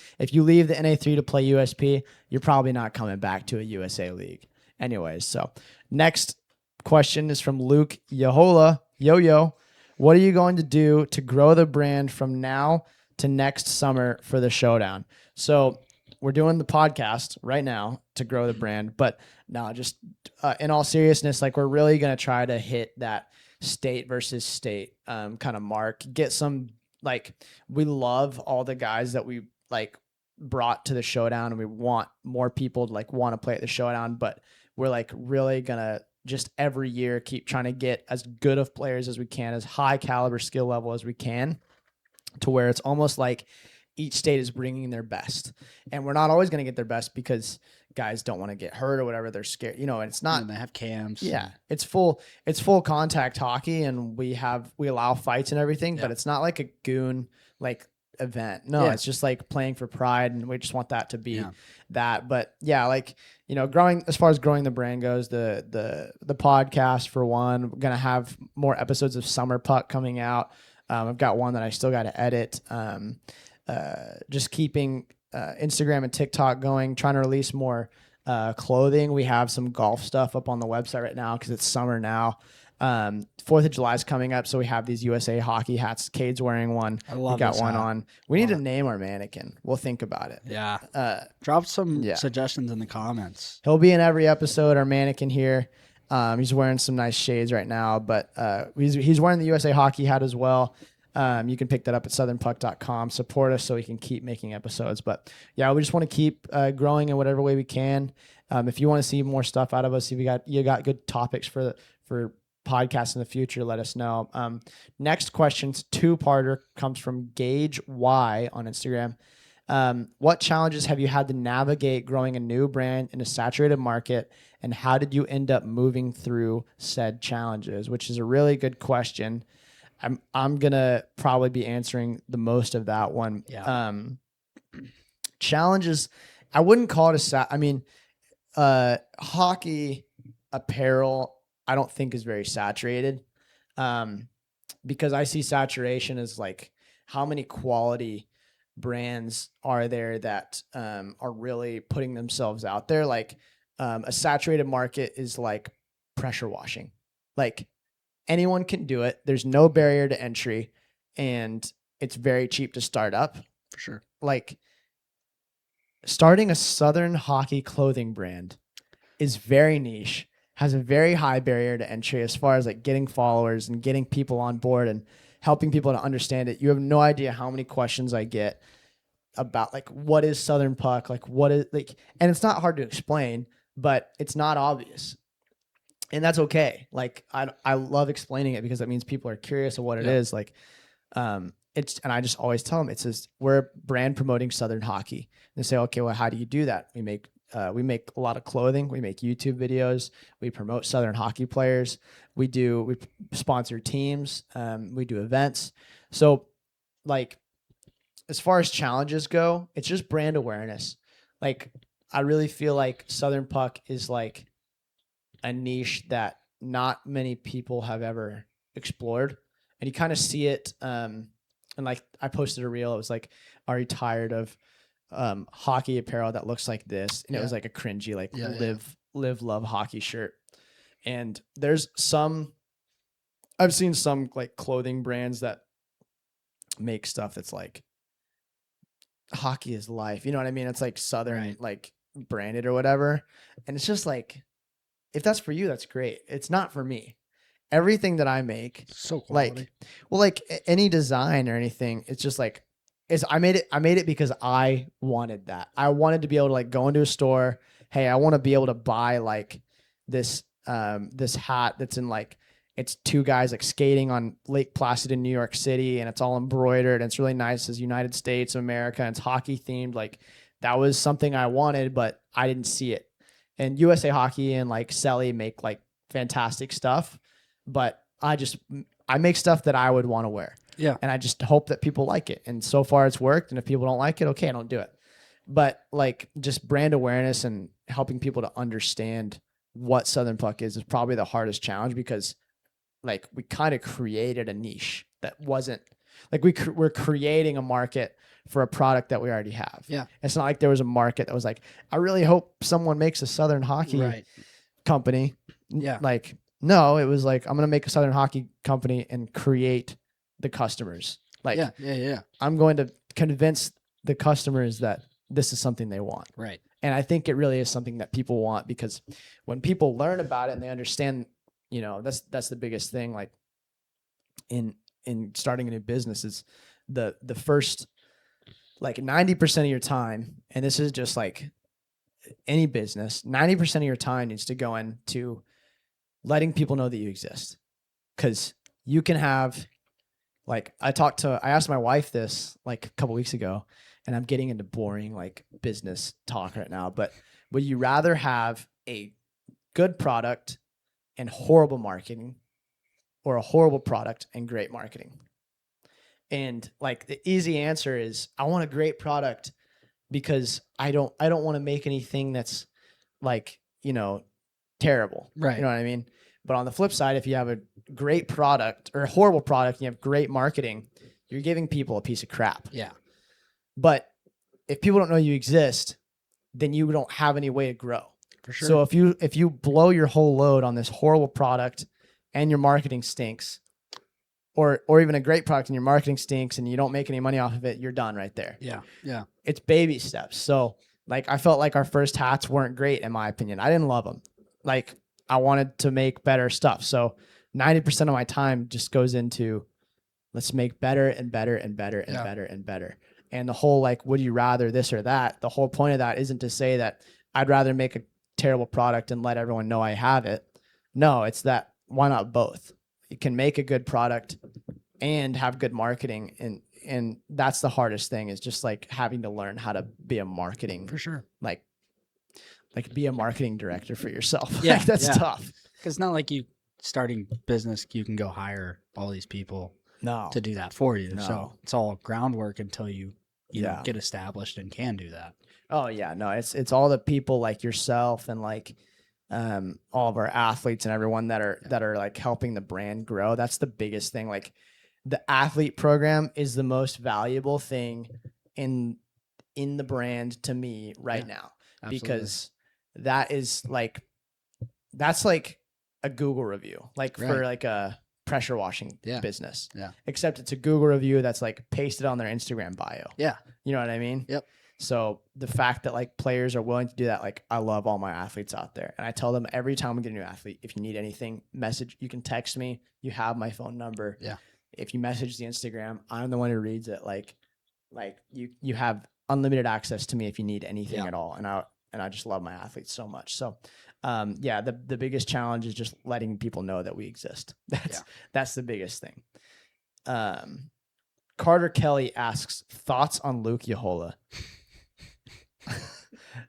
leave the NA3 to play USP, you're probably not coming back to a USA league anyways. So next question is from Luke Yahola. Yo, what are you going to do to grow the brand from now to next summer for the Showdown? So we're doing the podcast right now to grow the brand, but no, just in all seriousness, like, we're really going to try to hit that state versus state kind of mark, get some, like, we love all the guys that we like brought to the Showdown, and we want more people to like want to play at the Showdown, but we're like really gonna just every year keep trying to get as good of players as we can, as high caliber skill level as we can, to where it's almost like each state is bringing their best. And we're not always going to get their best because guys don't want to get hurt or whatever. They're scared, and it's not, and they have cams. Yeah. It's full contact hockey, and we allow fights and everything, but it's not like a goon, like, event. No, it's just like playing for pride, and we just want that to be that. But yeah, like, as far as growing the brand goes, the podcast, for one, we're gonna have more episodes of Summer Puck coming out. I've got one that I still got to edit. Just keeping Instagram and TikTok going, trying to release more clothing. We have some golf stuff up on the website right now because it's summer now. 4th of July is coming up, so we have these USA hockey hats. Cade's wearing one. I love. We got one on. We need to name our mannequin. We'll think about it. Yeah. Drop some suggestions in the comments. He'll be in every episode. Our mannequin here. He's wearing some nice shades right now, but he's wearing the USA hockey hat as well. You can pick that up at southernpuck.com. Support us so we can keep making episodes. But yeah, we just want to keep growing in whatever way we can. If you want to see more stuff out of us, if you got good topics for podcasts in the future, let us know. Next question's 2-parter, comes from Gage Y on Instagram. What challenges have you had to navigate growing a new brand in a saturated market, and how did you end up moving through said challenges? Which is a really good question. I'm gonna probably be answering the most of that one. Yeah. Challenges, I wouldn't call it I mean, hockey apparel, I don't think is very saturated. Because I see saturation as like how many quality brands are there that are really putting themselves out there. Like a saturated market is like pressure washing. Like anyone can do it. There's no barrier to entry, and it's very cheap to start up. For sure. Like starting a Southern hockey clothing brand is very niche, has a very high barrier to entry as far as like getting followers and getting people on board and helping people to understand it. You have no idea how many questions I get about like, what is Southern Puck? Like, what is like, and it's not hard to explain, but it's not obvious. And that's okay. Like, I love explaining it because that means people are curious of what it is. Like, it's, and I just always tell them, it says, we're brand promoting Southern hockey. And they say, okay, well, how do you do that? We make a lot of clothing. We make YouTube videos. We promote Southern hockey players. We sponsor teams. We do events. So like, as far as challenges go, it's just brand awareness. Like, I really feel like Southern Puck is like a niche that not many people have ever explored. And you kind of see it. And like, I posted a reel. It was like, are you tired of hockey apparel that looks like this? And it was like a cringy, like live, love hockey shirt. And I've seen some like clothing brands that make stuff that's like hockey is life. You know what I mean? It's like Southern, like branded or whatever. And it's just like, if that's for you, that's great. It's not for me. Everything that I make, so quality. Like, well, like any design or anything, it's just like, I made it because I wanted that. I wanted to be able to like go into a store. Hey, I want to be able to buy like this hat that's in like, it's two guys like skating on Lake Placid in New York City, and it's all embroidered and it's really nice. It says United States of America, and it's hockey themed. Like, that was something I wanted, but I didn't see it. And USA Hockey and like Selly make like fantastic stuff, but I make stuff that I would want to wear. Yeah. And I just hope that people like it. And so far it's worked. And if people don't like it, okay, I don't do it. But like, just brand awareness and helping people to understand what Southern Puck is probably the hardest challenge, because like we kind of created a niche that wasn't like we're creating a market for a product that we already have. Yeah. It's not like there was a market that was like, I really hope someone makes a Southern hockey company. Yeah. Like, no, it was like, I'm going to make a Southern hockey company and create the customers. Like, I'm going to convince the customers that this is something they want. Right. And I think it really is something that people want, because when people learn about it and they understand, you know, that's the biggest thing. Like in starting a new business is the first like 90% of your time. And this is just like any business, 90% of your time needs to go into letting people know that you exist. 'Cause you can have like, I asked my wife this like a couple weeks ago, and I'm getting into boring like business talk right now, but would you rather have a good product and horrible marketing, or a horrible product and great marketing? And like, the easy answer is I want a great product, because I don't want to make anything that's like, you know, terrible. Right. You know what I mean? But on the flip side, if you have a great product or a horrible product and you have great marketing, you're giving people a piece of crap. Yeah. But if people don't know you exist, then you don't have any way to grow. For sure. So if you blow your whole load on this horrible product and your marketing stinks, or even a great product and your marketing stinks and you don't make any money off of it, you're done right there. Yeah. Yeah. It's baby steps. So like, I felt like our first hats weren't great, in my opinion. I didn't love them. Like, I wanted to make better stuff. So 90% of my time just goes into, let's make better and better and better and better and better. And the whole like, would you rather this or that? The whole point of that isn't to say that I'd rather make a terrible product and let everyone know I have it. No, it's that, why not both? You can make a good product and have good marketing, and that's the hardest thing is just like having to learn how to be a marketing, For sure. like be a marketing director for yourself. Yeah, Like, that's yeah. tough. Because it's not like you starting business, you can go hire all these people No. to do that for you. No. So it's all groundwork until you know, Yeah. get established and can do that. Oh yeah, no, it's all the people like yourself and like all of our athletes and everyone that are like helping the brand grow. That's the biggest thing. Like the athlete program is the most valuable thing in the brand to me right now. Absolutely. Because that is like that's like a Google review. Like for Right. like a pressure washing Yeah. business. Yeah. Except it's a Google review that's like pasted on their Instagram bio. Yeah. You know what I mean? Yep. So the fact that like players are willing to do that, like I love all my athletes out there. And I tell them every time we get a new athlete, if you need anything, message, you can text me. You have my phone number. Yeah. If you message the Instagram, I'm the one who reads it. Like you have unlimited access to me if you need anything Yeah. at all. And I just love my athletes so much. So yeah, the biggest challenge is just letting people know that we exist. That's the biggest thing. Carter Kelly asks, thoughts on Luke Yahola?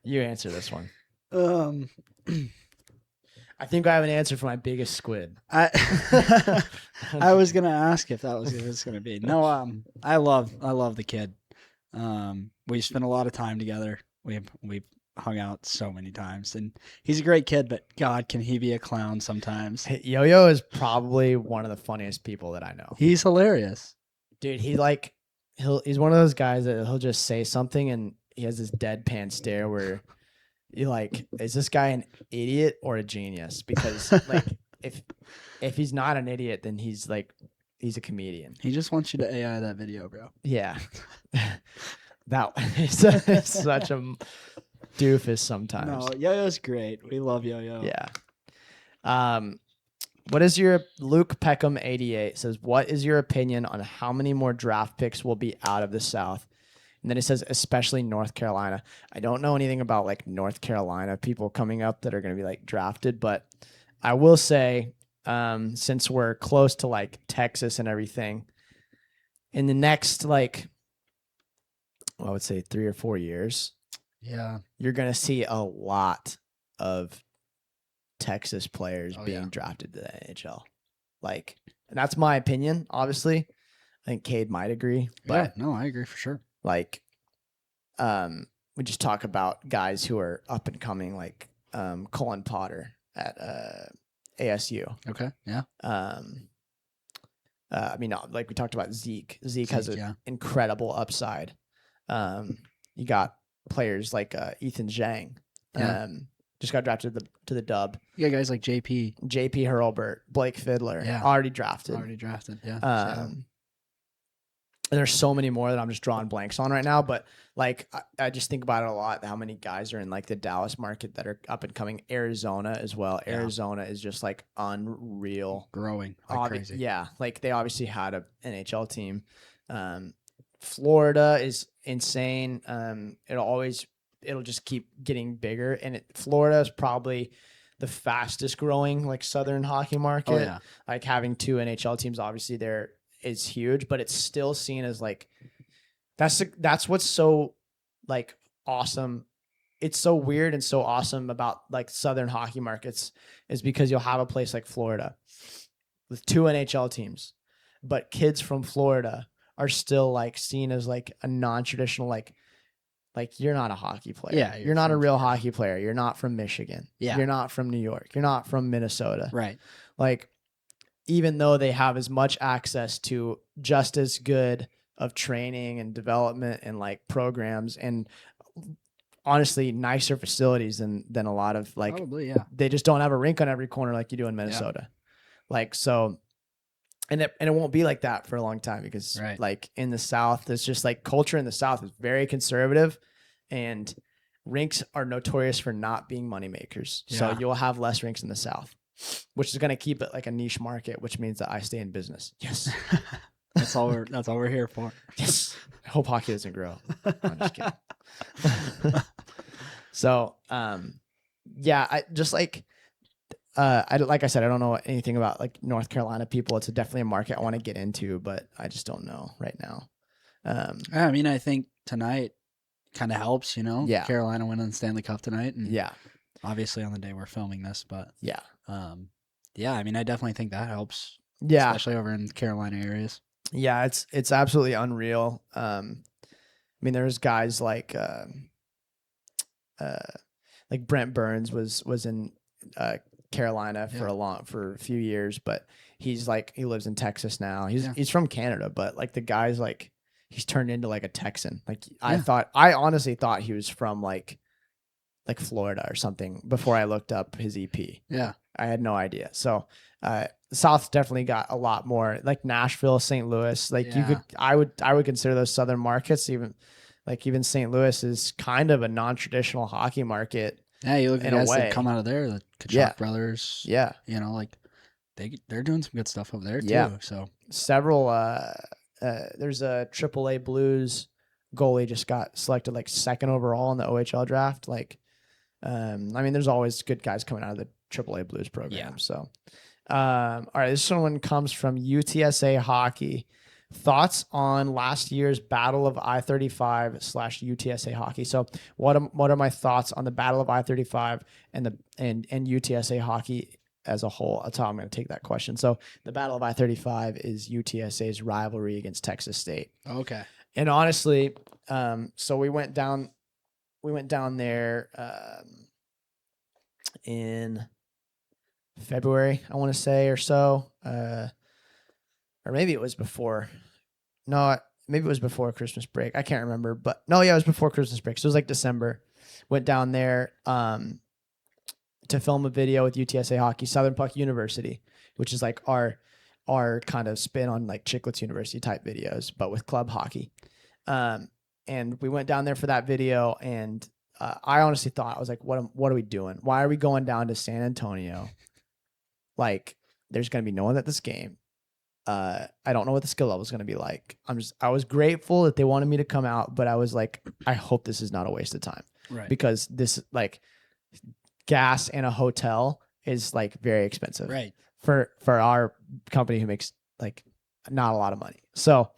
You answer this one. I think I have an answer for my biggest squid. I was gonna ask if that was what it's gonna be. No, I love the kid. We spent a lot of time together. We hung out so many times, and he's a great kid. But God, can he be a clown sometimes? Yo-Yo is probably one of the funniest people that I know. He's hilarious, dude. He's one of those guys that he'll just say something and he has this deadpan stare where you're like, is this guy an idiot or a genius? Because like if he's not an idiot, then he's a comedian. He just wants you to AI that video, bro. Yeah. That is such a doofus sometimes. No, Yo-Yo's great. We love Yo-Yo. Yeah. What is your Luke Peckham 88 says, what is your opinion on how many more draft picks will be out of the South? And then it says, especially North Carolina. I don't know anything about like North Carolina people coming up that are going to be like drafted, but I will say, since we're close to like Texas and everything, in the next like, I would say 3 or 4 years, Yeah. you're going to see a lot of Texas players being drafted to the NHL. Like, and that's my opinion, obviously. I think Cade might agree. But yeah, no, I agree for sure. like, we just talk about guys who are up and coming, like Colin Potter at ASU. Okay. Yeah. I mean, like we talked about Zeke. Zeke has an incredible upside. You got players like Ethan Zhang. Just got drafted to the Dub. You got guys like JP Hurlbert, Blake Fiddler, Yeah. already drafted. Yeah. And there's so many more that I'm just drawing blanks on right now. But like, I just think about it a lot, how many guys are in like the Dallas market that are up and coming. Arizona as well. Yeah. Arizona is just like unreal. Growing like crazy. Yeah. Like they obviously had an NHL team. Florida is insane. It'll just keep getting bigger. And Florida is probably the fastest growing like Southern hockey market. Oh, yeah. Like having 2 NHL teams, obviously there is huge, but it's still seen as like, that's what's so like awesome. It's so weird and so awesome about like Southern hockey markets is because you'll have a place like Florida with 2 NHL teams, but kids from Florida are still like seen as like a non-traditional, like you're not a hockey player. Yeah. You're not a real hockey player. You're not from Michigan. Yeah. You're not from New York. You're not from Minnesota. Right. Like, even though they have as much access to just as good of training and development and like programs and honestly nicer facilities than a lot of like, probably, yeah. They just don't have a rink on every corner like you do in Minnesota. Yeah. Like, so, and it won't be like that for a long time because like in the South, there's just like culture in the South is very conservative and rinks are notorious for not being moneymakers. Yeah. So you'll have less rinks in the South, which is going to keep it like a niche market, which means that I stay in business. Yes. That's all we're here for. Yes. I hope hockey doesn't grow. I'm just kidding. So, yeah, I just like I said, I don't know anything about like North Carolina people. It's definitely a market I want to get into, but I just don't know right now. I mean, I think tonight kind of helps, Yeah. Carolina winning the Stanley Cup tonight. And Yeah. obviously on the day we're filming this, but Yeah. yeah, I mean, I definitely think that helps, Yeah. especially over in Carolina areas. Yeah. It's absolutely unreal. I mean, there's guys like Brent Burns was in Carolina for for a few years, but he lives in Texas now. He's from Canada, but like the guy's like he's turned into like a Texan. Like I honestly thought he was from like Florida or something before I looked up his EP. Yeah. I had no idea. So the South's definitely got a lot more, like Nashville, St. Louis. Like I would consider those southern markets, even St. Louis is kind of a non-traditional hockey market. Yeah, you look at guys that come out of there, the Kachuk brothers. Yeah. Like they're doing some good stuff over there too. So several there's a AAA Blues goalie just got selected like second overall in the OHL draft. Like I mean, there's always good guys coming out of the AAA Blues program. Yeah. So all right, this one comes from UTSA Hockey. Thoughts on last year's Battle of I-35 / UTSA Hockey. So what are my thoughts on the Battle of I-35 and UTSA Hockey as a whole? That's how I'm going to take that question. So the Battle of I-35 is UTSA's rivalry against Texas State. Okay. And honestly, so we went down there in February, I want to say, or so. Or maybe it was before. No, maybe it was before Christmas break. I can't remember. But no, yeah, it was before Christmas break. So it was like December. Went down there to film a video with UTSA Hockey, Southern Puck University, which is like our kind of spin on like Chicklets University type videos, but with club hockey. And we went down there for that video, and I honestly thought, I was like, what are we doing? Why are we going down to San Antonio? Like, there's going to be no one at this game. I don't know what the skill level is going to be like. I was grateful that they wanted me to come out, but I was like, I hope this is not a waste of time. Right. Because this, like, gas and a hotel is like very expensive. Right. For our company who makes like not a lot of money. So,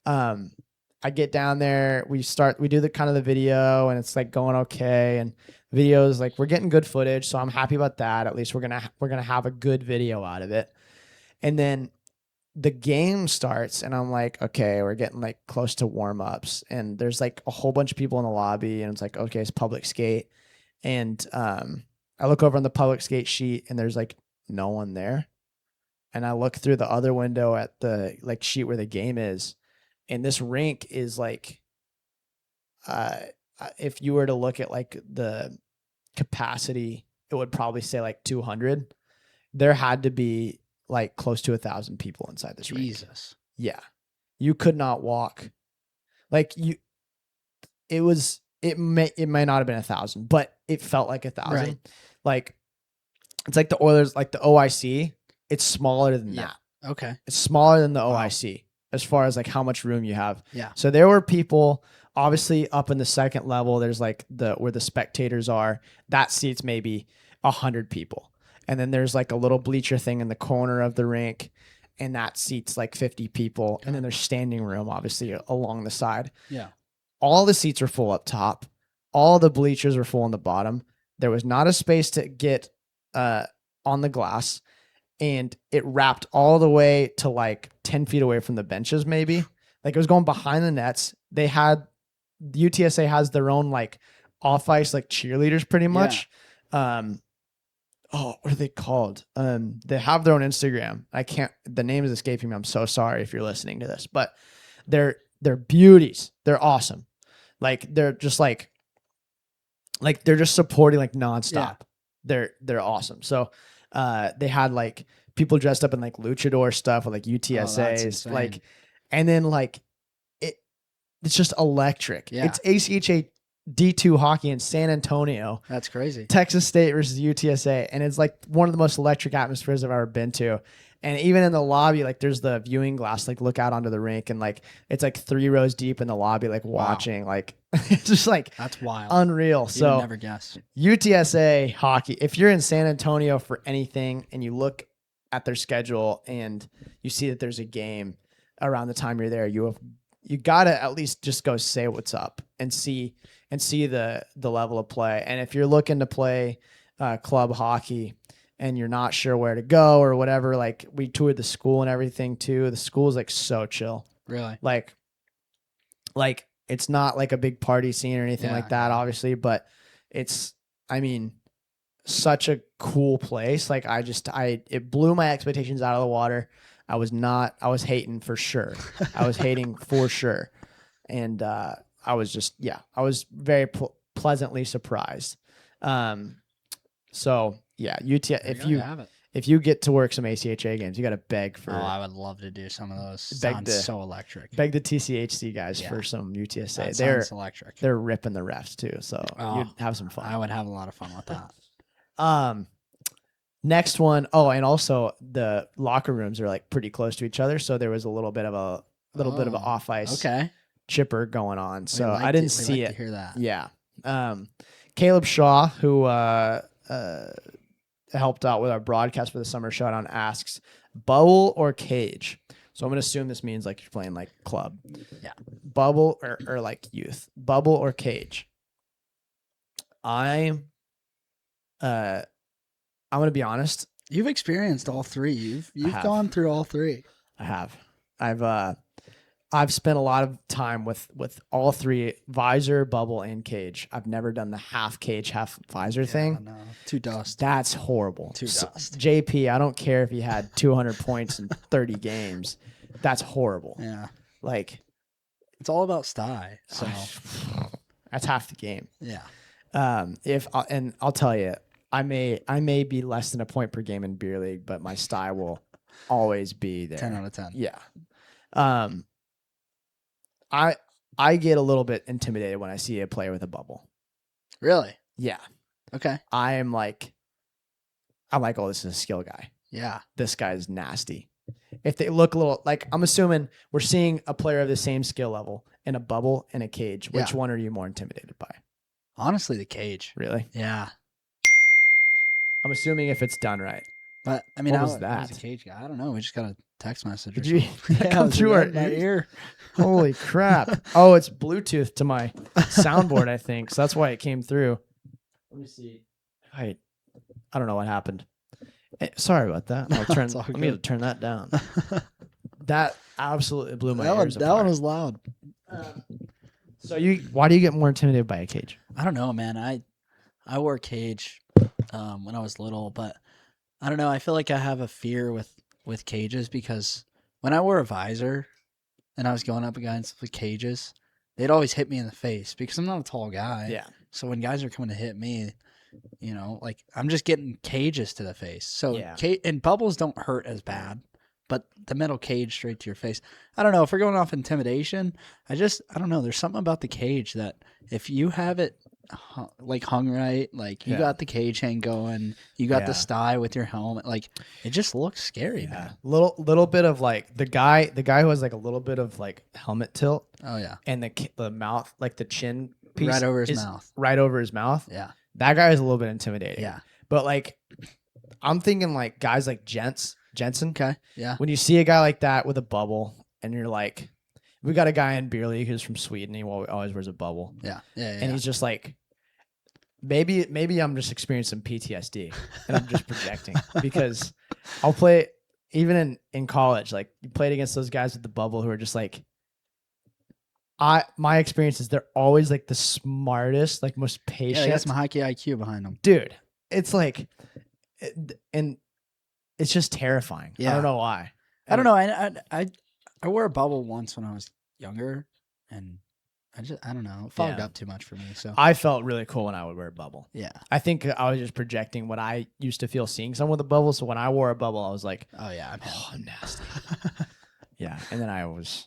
I get down there, we do the kind of the video, and it's like going okay. And videos, like, we're getting good footage. So I'm happy about that. At least we're going to have a good video out of it. And then the game starts, and I'm like, okay, we're getting like close to warm-ups, and there's like a whole bunch of people in the lobby, and it's like, okay, it's public skate. And I look over on the public skate sheet, and there's like no one there. And I look through the other window at the like sheet where the game is, and this rink is like, if you were to look at like the capacity, it would probably say like 200. There had to be like close to 1,000 people inside this rink. Jesus. Yeah. You could not walk. Like it may not have been 1,000, but it felt like 1,000. Right. Like, it's like the Oilers, like the OIC, it's smaller than that. Okay. It's smaller than the OIC as far as like how much room you have. Yeah. So there were people obviously up in the second level. There's like where the spectators are, that seats maybe 100 people. And then there's like a little bleacher thing in the corner of the rink, and that seats like 50 people. And then there's standing room, obviously, along the side. Yeah. All the seats are full up top. All the bleachers were full on the bottom. There was not a space to get on the glass. And it wrapped all the way to like 10 feet away from the benches, maybe. Like, it was going behind the nets. UTSA has their own like off ice, like cheerleaders pretty much. Yeah. What are they called? They have their own Instagram. The name is escaping me. I'm so sorry if you're listening to this, but they're beauties. They're awesome. Like, they're just like they're just supporting like nonstop. Yeah. They're awesome. So, they had like people dressed up in like luchador stuff with like UTSA's, like, and then like it's just electric. Yeah. It's ACHA D2 hockey in San Antonio. That's crazy. Texas State versus UTSA. And it's like one of the most electric atmospheres I've ever been to. And even in the lobby, like, there's the viewing glass, like, look out onto the rink, and like it's like 3 rows deep in the lobby, like watching. Wow. Like, it's just like, that's wild. Unreal. You so never guess. UTSA hockey, if you're in San Antonio for anything and you look at their schedule and you see that there's a game around the time you're there, you you gotta at least just go say what's up and see the level of play. And if you're looking to play club hockey and you're not sure where to go or whatever, like we toured the school and everything too. The school is like so chill. Really? Like it's not like a big party scene or anything like that, obviously, but it's, I mean, such a cool place. Like it blew my expectations out of the water. I was hating for sure. I was hating for sure. And I was very pleasantly surprised. So yeah, if you get to work some ACHA games, you got to beg for. Oh, I would love to do some of those. Sounds so electric. Beg the TCHC guys for some UTSA. That sounds electric. They're ripping the refs too, so you'd have some fun. I would have a lot of fun with that. Next one. Oh, and also the locker rooms are like pretty close to each other, so there was a little bit of a off ice chipper going on. So I didn't see it. To hear that. Yeah. Caleb Shaw, who helped out with our broadcast for the summer showdown, asks, bubble or cage? So I'm gonna assume this means like you're playing like club. Yeah. Bubble or like youth. Bubble or cage? I'm gonna be honest. You've experienced all three. You've gone through all three. I have. I've spent a lot of time with all three, visor, bubble, and cage. I've never done the half cage, half visor thing. No, too dust. That's horrible. Too dust. JP, I don't care if you had 200 points in 30 games. That's horrible. Yeah. Like, it's all about sty. So that's half the game. Yeah. And I'll tell you, I may be less than a point per game in beer league, but my sty will always be there. 10 out of 10. Yeah. I get a little bit intimidated when I see a player with a bubble. Really? Yeah. Okay. I'm like, oh, this is a skill guy. Yeah. This guy's nasty. If they look a little like, I'm assuming we're seeing a player of the same skill level in a bubble and a cage. Which one are you more intimidated by? Honestly, the cage. Really? Yeah. I'm assuming if it's done right. But I mean, what was that? I was a cage guy. I don't know. We just got a text message. Did you yeah, come through our ear? Holy crap! Oh, it's Bluetooth to my soundboard, I think. So that's why it came through. Let me see. I don't know what happened. Sorry about that. Let me turn that down. That absolutely blew my ears apart. That one was loud. So why do you get more intimidated by a cage? I don't know, man. I wore a cage when I was little, but I don't know. I feel like I have a fear with cages because when I wore a visor and I was going up against the cages, they'd always hit me in the face because I'm not a tall guy. Yeah. So when guys are coming to hit me, you know, like I'm just getting cages to the face. So and bubbles don't hurt as bad, but the metal cage straight to your face. I don't know if we're going off intimidation. I don't know. There's something about the cage that if you have it like hung right, like you got the cage hang going, you got the sty with your helmet, like it just looks scary, man. Little bit of like the guy who has like a little bit of like helmet tilt. Oh yeah. And the mouth, like the chin piece right over his mouth. Right over his mouth. Yeah. That guy is a little bit intimidating. Yeah. But like I'm thinking like guys like Jensen. Okay. Yeah. When you see a guy like that with a bubble and you're like, we got a guy in beer league who's from Sweden. He always wears a bubble. Yeah. Yeah. And he's just like, maybe I'm just experiencing PTSD and I'm just projecting because I'll play even in college. Like you played against those guys with the bubble who are just like, my experience is they're always like the smartest, like most patient. Yeah, that's my hockey IQ behind them, dude. It's like, and it's just terrifying. Yeah. I don't know why. I don't know. I wore a bubble once when I was younger, and I don't know. It fogged up too much for me. So I felt really cool when I would wear a bubble. Yeah. I think I was just projecting what I used to feel seeing someone with a bubble. So when I wore a bubble, I was like, oh yeah, I'm nasty. Yeah. And then I was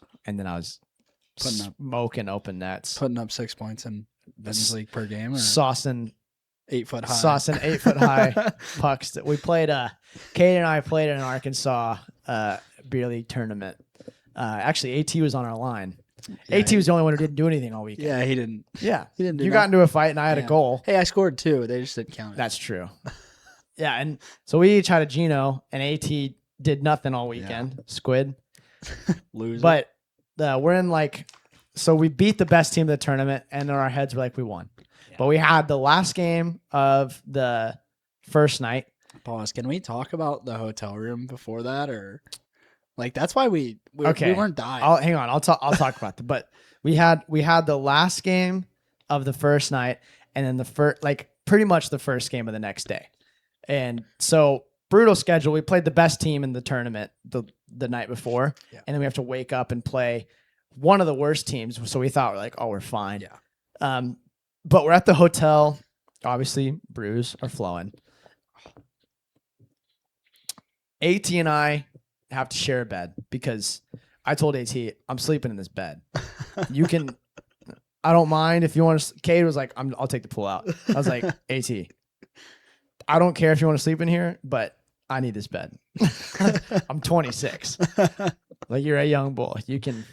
putting up smoking open nets, putting up 6 points in Ben's league per game, or saucing 8 foot high, saucing 8 foot high pucks. That we played. Kate and I played in an Arkansas beer league tournament. Actually, AT was on our line. Yeah, AT was the only one who didn't do anything all weekend. Yeah, he didn't. Yeah, he didn't. You got into a fight and I had a goal. Hey, I scored 2. They just didn't count it. That's true. Yeah, and so we each had a Gino, and AT did nothing all weekend. Squid. Loser. But we're in like, so we beat the best team of the tournament, and in our heads we're like we won. Yeah. But we had the last game of the first night. Pause. Can we talk about the hotel room before that, or like that's why we Okay. weren't dying. Hang on. I'll talk about that. But we had the last game of the first night, and then the first, like pretty much the first game of the next day. And so brutal schedule. We played the best team in the tournament the night before, Yeah. and then we have to wake up and play one of the worst teams. So we thought we're fine. Yeah. But we're at the hotel. Obviously, brews are flowing. AT and I have to share a bed because I told AT, I'm sleeping in this bed. You can, I don't mind if you want to. Cade was like, I'll take the pool out. I was like, AT, I don't care if you want to sleep in here, but I need this bed. I'm 26. Like, you're a young boy. You can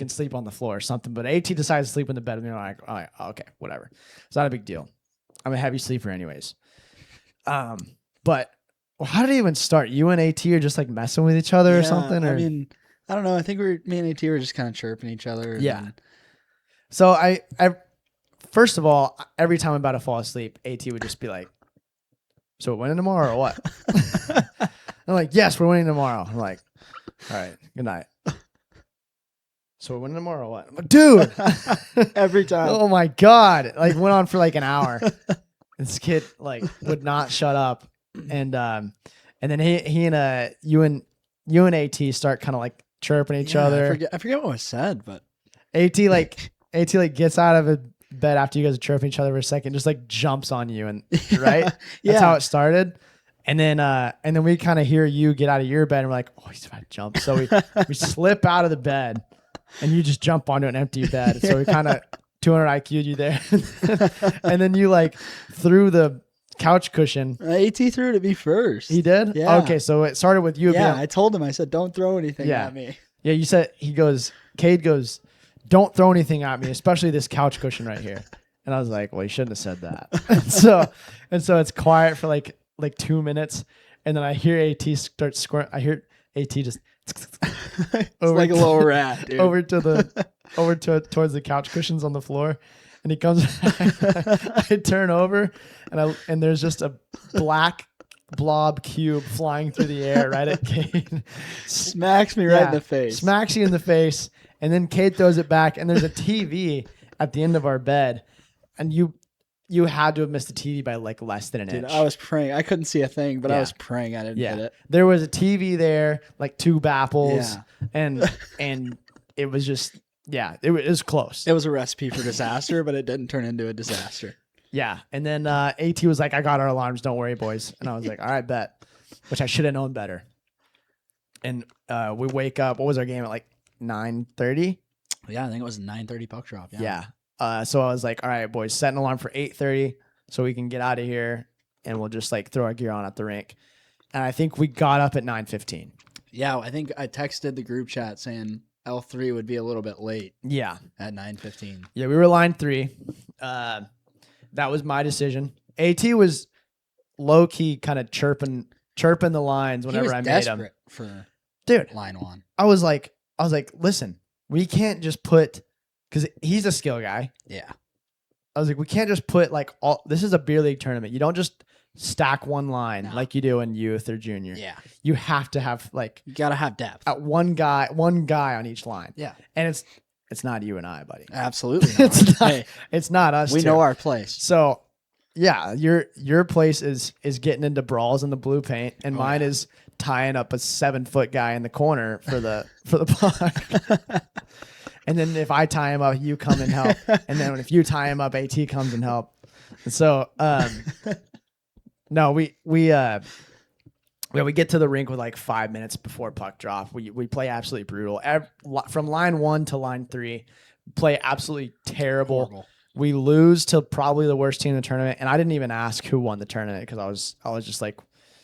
sleep on the floor or something. But AT decides to sleep in the bed, and you're like, all right, okay, whatever. It's not a big deal. I'm a heavy sleeper anyways. But how did it even start? You and AT are just like messing with each other or something? Or? I mean, I don't know. I think me and AT were just kind of chirping each other. Yeah. So I first of all, every time I'm about to fall asleep, AT would just be like, "So we're winning tomorrow or what?" I'm like, "Yes, we're winning tomorrow." I'm like, "All right, good night." So we're winning tomorrow or what? I'm like, dude, Every time. oh my god! Like went on for like an hour. This kid like would not shut up, and then he and you and AT start kind of like chirping each other. I forget what was said, but AT gets out of bed after you guys are chirping each other for a second, just like jumps on you, and right, that's how it started. And then we kind of hear you get out of your bed, and we're like, oh, he's about to jump. So we slip out of the bed, and you just jump onto an empty bed. So we kind of 200 IQ'd you there, and then you like threw the couch cushion. AT threw it at me first. He did? Yeah. Okay, so it started with you. Yeah, being, I told him. I said, "Don't throw anything Yeah. at me." Yeah, you said Cade goes, don't throw anything at me, especially this couch cushion right here. And I was like, well, you shouldn't have said that. and so it's quiet for like 2 minutes, and then I hear AT start squirting. I hear AT just It's like a little rat, dude. over towards the couch cushions on the floor, and he comes. I turn over, and there's just a black blob cube flying through the air right at Cade. Smacks me right Yeah, in the face. Smacks you in the face, and then Cade throws it back, and there's a TV at the end of our bed, and you had to have missed the TV by like less than an Dude, inch. I was praying. I couldn't see a thing, but I Yeah. was praying I didn't hit it. There was a TV there, like 2 baffles, Yeah. and it was just it was close. It was a recipe for disaster, but it didn't turn into a disaster. Yeah, and then AT was like, "I got our alarms. Don't worry, boys." And I was like, "All right, bet," which I should have known better. And we wake up. What was our game at like 9:30? Yeah, I think it was a 9:30 puck drop. Yeah. So I was like, "All right, boys, set an alarm for 8:30 so we can get out of here, and we'll just like throw our gear on at the rink." And I think we got up at 9:15. Yeah, I think I texted the group chat saying L3 would be a little bit late Yeah. at 9:15. Yeah, we were line 3. That was my decision. AT was low key kind of chirping the lines whenever I made them. Desperate for Dude, line 1. I was like, listen, we can't just put, because he's a skill guy. Yeah. I was like, we can't just put like all. This is a beer league tournament. You don't just stack one line like you do in youth or junior. Yeah. You have to have like You got to have depth. one guy on each line. Yeah. And it's not you and I, buddy. Absolutely. It's not. Hey, It's not us. we two. know our place. So, yeah, your place is getting into brawls in the blue paint, and mine is tying up a 7-foot guy in the corner for the puck. And then if I tie him up, you come and help. And then if you tie him up, AT comes and help. And so, no, we get to the rink with like 5 minutes before puck drop. We play absolutely brutal. From line 1 to line 3, play absolutely terrible. Horrible. We lose to probably the worst team in the tournament, and I didn't even ask who won the tournament because I was just like,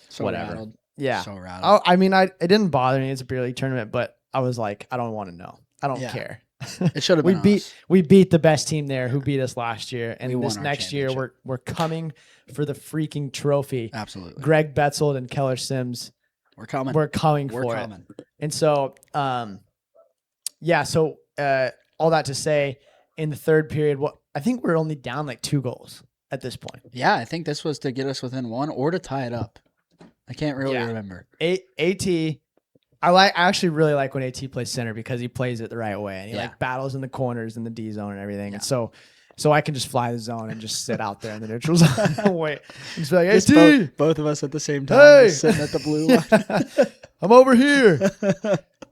So whatever. rattled. yeah. So rattled. I mean, it didn't bother me. It's a beer league tournament, but I was like, I don't want to know. I don't Yeah. care. It should have been us. We beat the best team there who beat us last year, We and won this our next year we're coming for the freaking trophy. Absolutely. Greg Betzold and Keller Sims, We're coming. we're coming We're for coming. it. And so, so all that to say, in the third period, I think we're only down like 2 goals at this point. Yeah, I think this was to get us within 1 or to tie it up. I can't really remember. AT, I actually really like when AT plays center because he plays it the right way and he like battles in the corners in the D zone and everything. And so I can just fly the zone and just sit out there in the neutral zone. Wait, just be like, AT, both of us at the same time, just sitting at the blue line. I'm over here.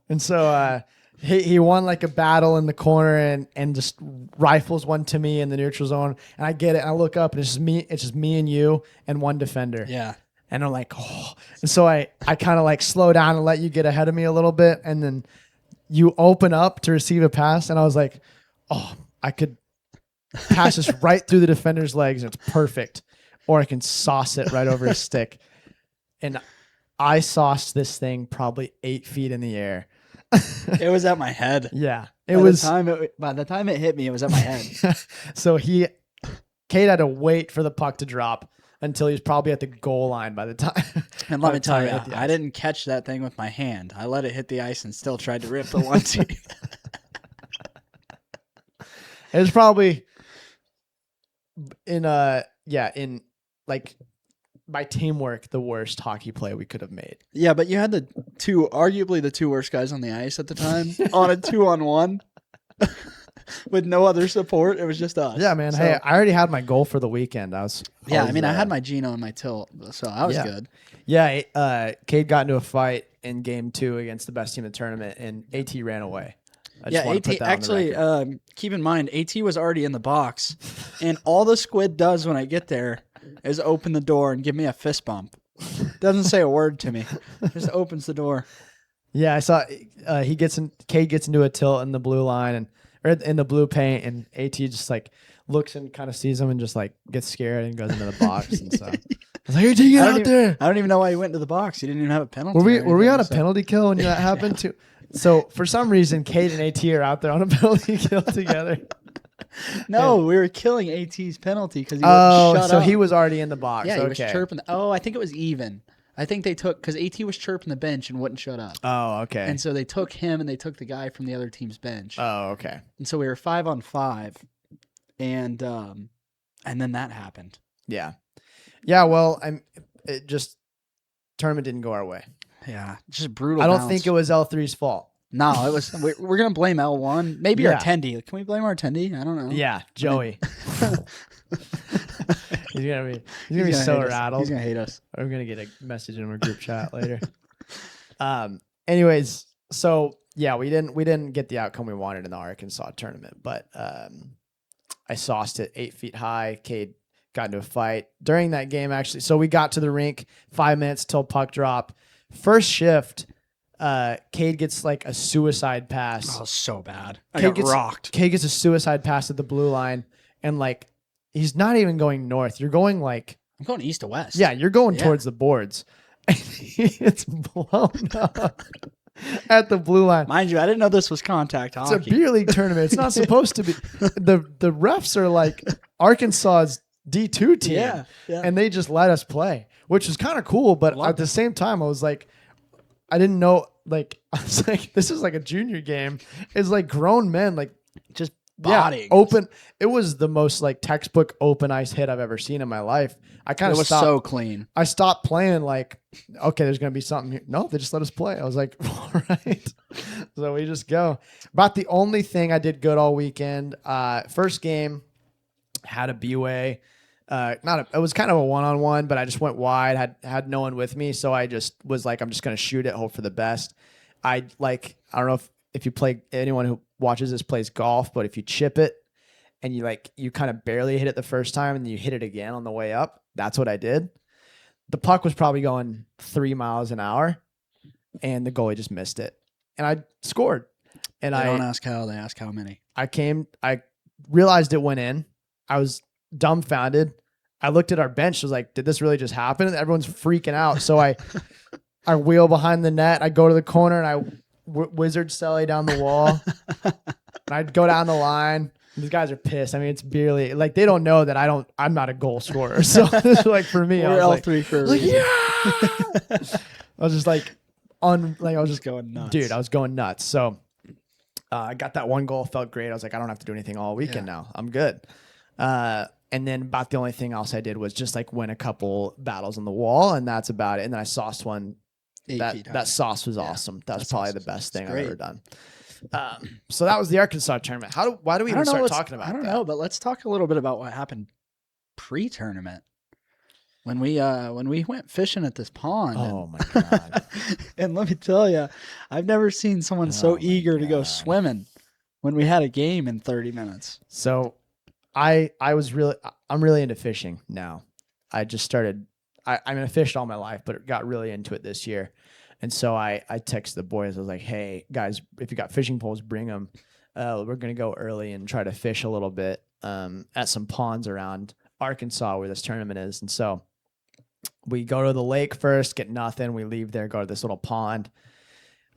And so he won like a battle in the corner and just rifles one to me in the neutral zone. And I get it. And I look up and it's just me and you and one defender. Yeah. And I'm like, oh. And so I kind of like slow down and let you get ahead of me a little bit. And then you open up to receive a pass. And I was like, oh, I could pass this right through the defender's legs and it's perfect. Or I can sauce it right over his stick. And I sauced this thing probably 8 feet in the air. It was at my head. Yeah. By the time it hit me, it was at my head. So Cade had to wait for the puck to drop until he was probably at the goal line by the time. And let me tell you, I didn't catch that thing with my hand. I let it hit the ice and still tried to rip the onesie. It was probably in like by teamwork the worst hockey play we could have made. Yeah, but you had arguably the 2 worst guys on the ice at the time on a 2-on-1 with no other support. It was just us. Yeah, man. So, hey, I already had my goal for the weekend. I had my Gino and my tilt, so I was good. Yeah, Cade got into a fight in game 2 against the best team in the tournament, and AT ran away. AT actually. Keep in mind, AT was already in the box, and all the squid does when I get there is open the door and give me a fist bump. Doesn't say a word to me. Just opens the door. Yeah, I saw. Cade gets into a tilt in the blue line or in the blue paint, and AT just like looks and kind of sees him and just like gets scared and goes into the box and stuff. I was like, AT, get out there! I don't even know why he went into the box. He didn't even have a penalty. Were we on a penalty kill when that happened too? So for some reason, Cade and AT are out there on a penalty kill together. No, we were killing AT's penalty because he wouldn't shut up. So he was already in the box. Yeah, he was chirping. I think it was even. I think they took because AT was chirping the bench and wouldn't shut up. Oh, okay. And so they took him and they took the guy from the other team's bench. Oh, okay. And so we were 5-on-5, and then that happened. Yeah. Well, tournament didn't go our way. Yeah, just brutal. I don't think it was L3's fault. No, it was. We're gonna blame L1. Maybe our attendee. Can we blame our attendee? I don't know. Yeah, Joey. He's gonna be so rattled. He's gonna hate us. I'm gonna get a message in our group chat later. Anyways, so yeah, we didn't get the outcome we wanted in the Arkansas tournament, but I sauced it 8 feet high. Cade got into a fight during that game actually. So we got to the rink 5 minutes till puck drop. First shift, Cade gets like a suicide pass. Oh, so bad. I got rocked. Cade gets a suicide pass at the blue line, and like he's not even going north. You're going like I'm going east to west. Yeah, you're going towards the boards. And it's blown up at the blue line. Mind you, I didn't know this was contact hockey. It's a beer league tournament. It's not supposed to be. The refs are like Arkansas's D2 team, yeah. And they just let us play, which is kind of cool. But at the same time, I was like, I didn't know. Like, I was like, this is like a junior game. It's like grown men, like just bodying. Open. It was the most like textbook open ice hit I've ever seen in my life. I kind of stopped. So clean. I stopped playing. Like, okay, there's gonna be something here. No, they just let us play. I was like, all right. So we just go. About the only thing I did good all weekend. First game had a B-way. It was kind of a one-on-one, but I just went wide, had no one with me. So I just was like, I'm just going to shoot it, hope for the best. I don't know if you play, anyone who watches this plays golf, but if you chip it and you kind of barely hit it the first time and then you hit it again on the way up, that's what I did. The puck was probably going 3 miles an hour and the goalie just missed it. And I scored. And they don't ask how, they ask how many. I realized it went in. I was dumbfounded. I looked at our bench. I was like, did this really just happen? And everyone's freaking out. So I wheel behind the net. I go to the corner and I wizard Selly down the wall. And I'd go down the line. These guys are pissed. I mean, it's barely like they don't know that I'm not a goal scorer. So it's like for me, we're I was L3 for a reason. Yeah. I was just like I was just going nuts. Dude, I was going nuts. So I got that one goal, felt great. I was like, I don't have to do anything all weekend now. I'm good. And then about the only thing else I did was just like win a couple battles on the wall, and that's about it. And then I sauced one. 8 feet high. That sauce was Yeah, awesome. That's that probably sauce the was- best it's thing I've great. ever done. So that was the Arkansas tournament. Why do we even start talking about I don't that? know, but let's talk a little bit about what happened pre-tournament when we went fishing at this pond. Oh my God. And let me tell you, I've never seen someone Oh so my eager to go God. swimming when we had a game in 30 minutes. So I'm really into fishing now. I just started, I mean, I fished all my life, but got really into it this year. And so I texted the boys. I was like, hey guys, if you got fishing poles, bring them. We're going to go early and try to fish a little bit at some ponds around Arkansas where this tournament is. And so we go to the lake first, get nothing. We leave there, go to this little pond.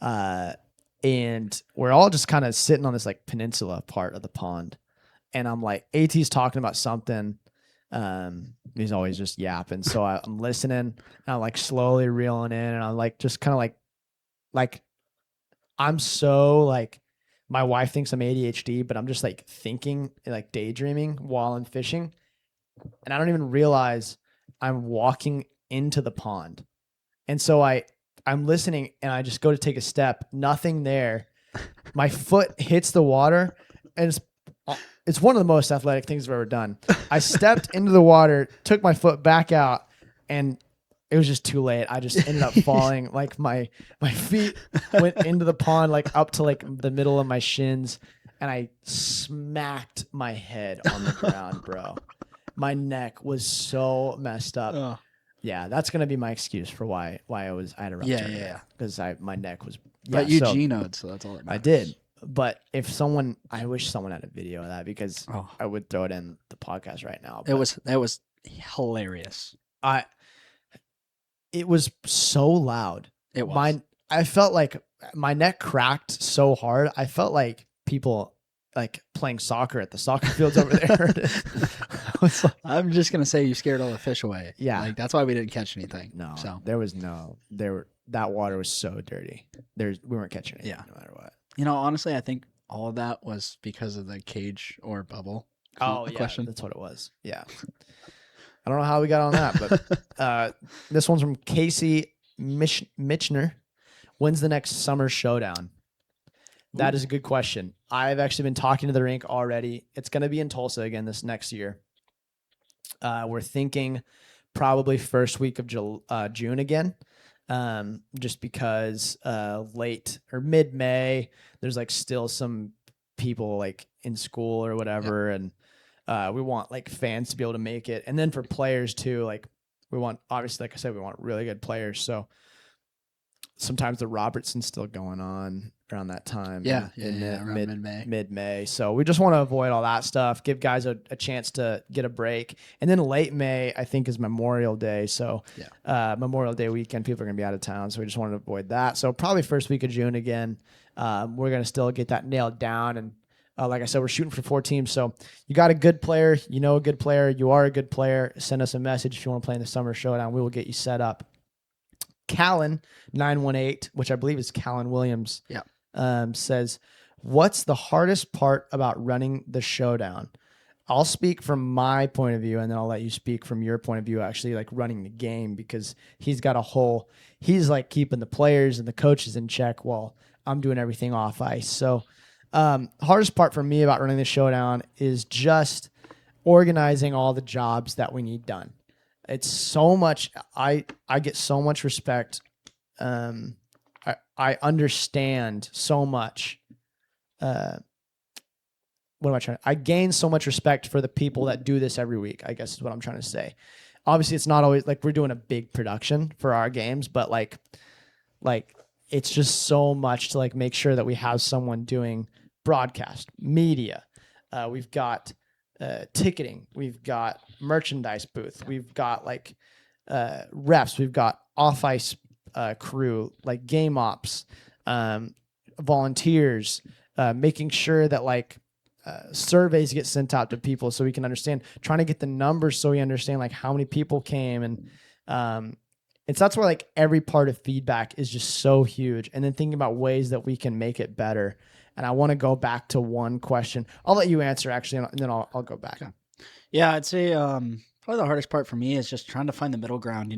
And we're all just kind of sitting on this like peninsula part of the pond. And I'm like, AT's talking about something. He's always just yapping. So I'm listening and I'm like slowly reeling in, and I'm like, just kind of like, I'm so like, my wife thinks I'm ADHD, but I'm just like thinking, like daydreaming while I'm fishing. And I don't even realize I'm walking into the pond. And so I'm listening and I just go to take a step, nothing there. My foot hits the water, and it's one of the most athletic things I've ever done. I stepped into the water, took my foot back out, and it was just too late. I just ended up falling. Like my feet went into the pond, like up to like the middle of my shins, and I smacked my head on the ground, bro. My neck was so messed up. Oh, Yeah, that's gonna be my excuse for why I had a rough tournament. yeah. Because my neck was. But yeah, you so genoed, so that's all that matters. I did. But I wish someone had a video of that, because Oh, I would throw it in the podcast right now. it but was hilarious. It was so loud. It was. I felt like my neck cracked so hard. I felt like people like playing soccer at the soccer fields over there. I was like, I'm just gonna say you scared all the fish away. Yeah. like that's why we didn't catch anything. no, So that water was so dirty. We weren't catching it. Yeah. No matter what. honestly, I think all of that was because of the cage or bubble. Question. That's what it was. Yeah. I don't know how we got on that, but this one's from Casey Mitchner. When's the next summer showdown? That is a good question. I've actually been talking to the rink already. It's going to be in Tulsa again this next year. We're thinking probably first week of June again, just because late or mid-May, there's like still some people like in school or whatever, and we want like fans to be able to make it. And then for players too, like we want, obviously, like I said, we want really good players. So sometimes the Robertson's still going on around that time. Around mid-May. Mid-May. So we just want to avoid all that stuff, give guys a chance to get a break. And then late May, I think, is Memorial Day. So Memorial Day weekend, people are going to be out of town. So we just wanted to avoid that. So probably first week of June again. We're going to still get that nailed down. And like I said, we're shooting for 4 teams. So you got a good player, you know a good player, you are a good player. Send us a message if you want to play in the Summer Showdown. We will get you set up. Callan 918, which I believe is Callan Williams, says, what's the hardest part about running the showdown? I'll speak from my point of view, and then I'll let you speak from your point of view, actually, like running the game, because he's like keeping the players and the coaches in check while I'm doing everything off ice. So hardest part for me about running the showdown is just organizing all the jobs that we need done. It's so much. I get so much respect. I understand so much. What am I trying? I gain so much respect for the people that do this every week, I guess is what I'm trying to say. Obviously, it's not always like we're doing a big production for our games, but like it's just so much to like make sure that we have someone doing broadcast, media. We've got ticketing, we've got merchandise booth, we've got like refs, we've got off ice crew, like game ops, volunteers, making sure that like surveys get sent out to people so we can understand, trying to get the numbers so we understand like how many people came, and that's why like every part of feedback is just so huge. And then thinking about ways that we can make it better. And I want to go back to one question. I'll let you answer actually, and then I'll go back. Okay. Yeah, I'd say probably the hardest part for me is just trying to find the middle ground.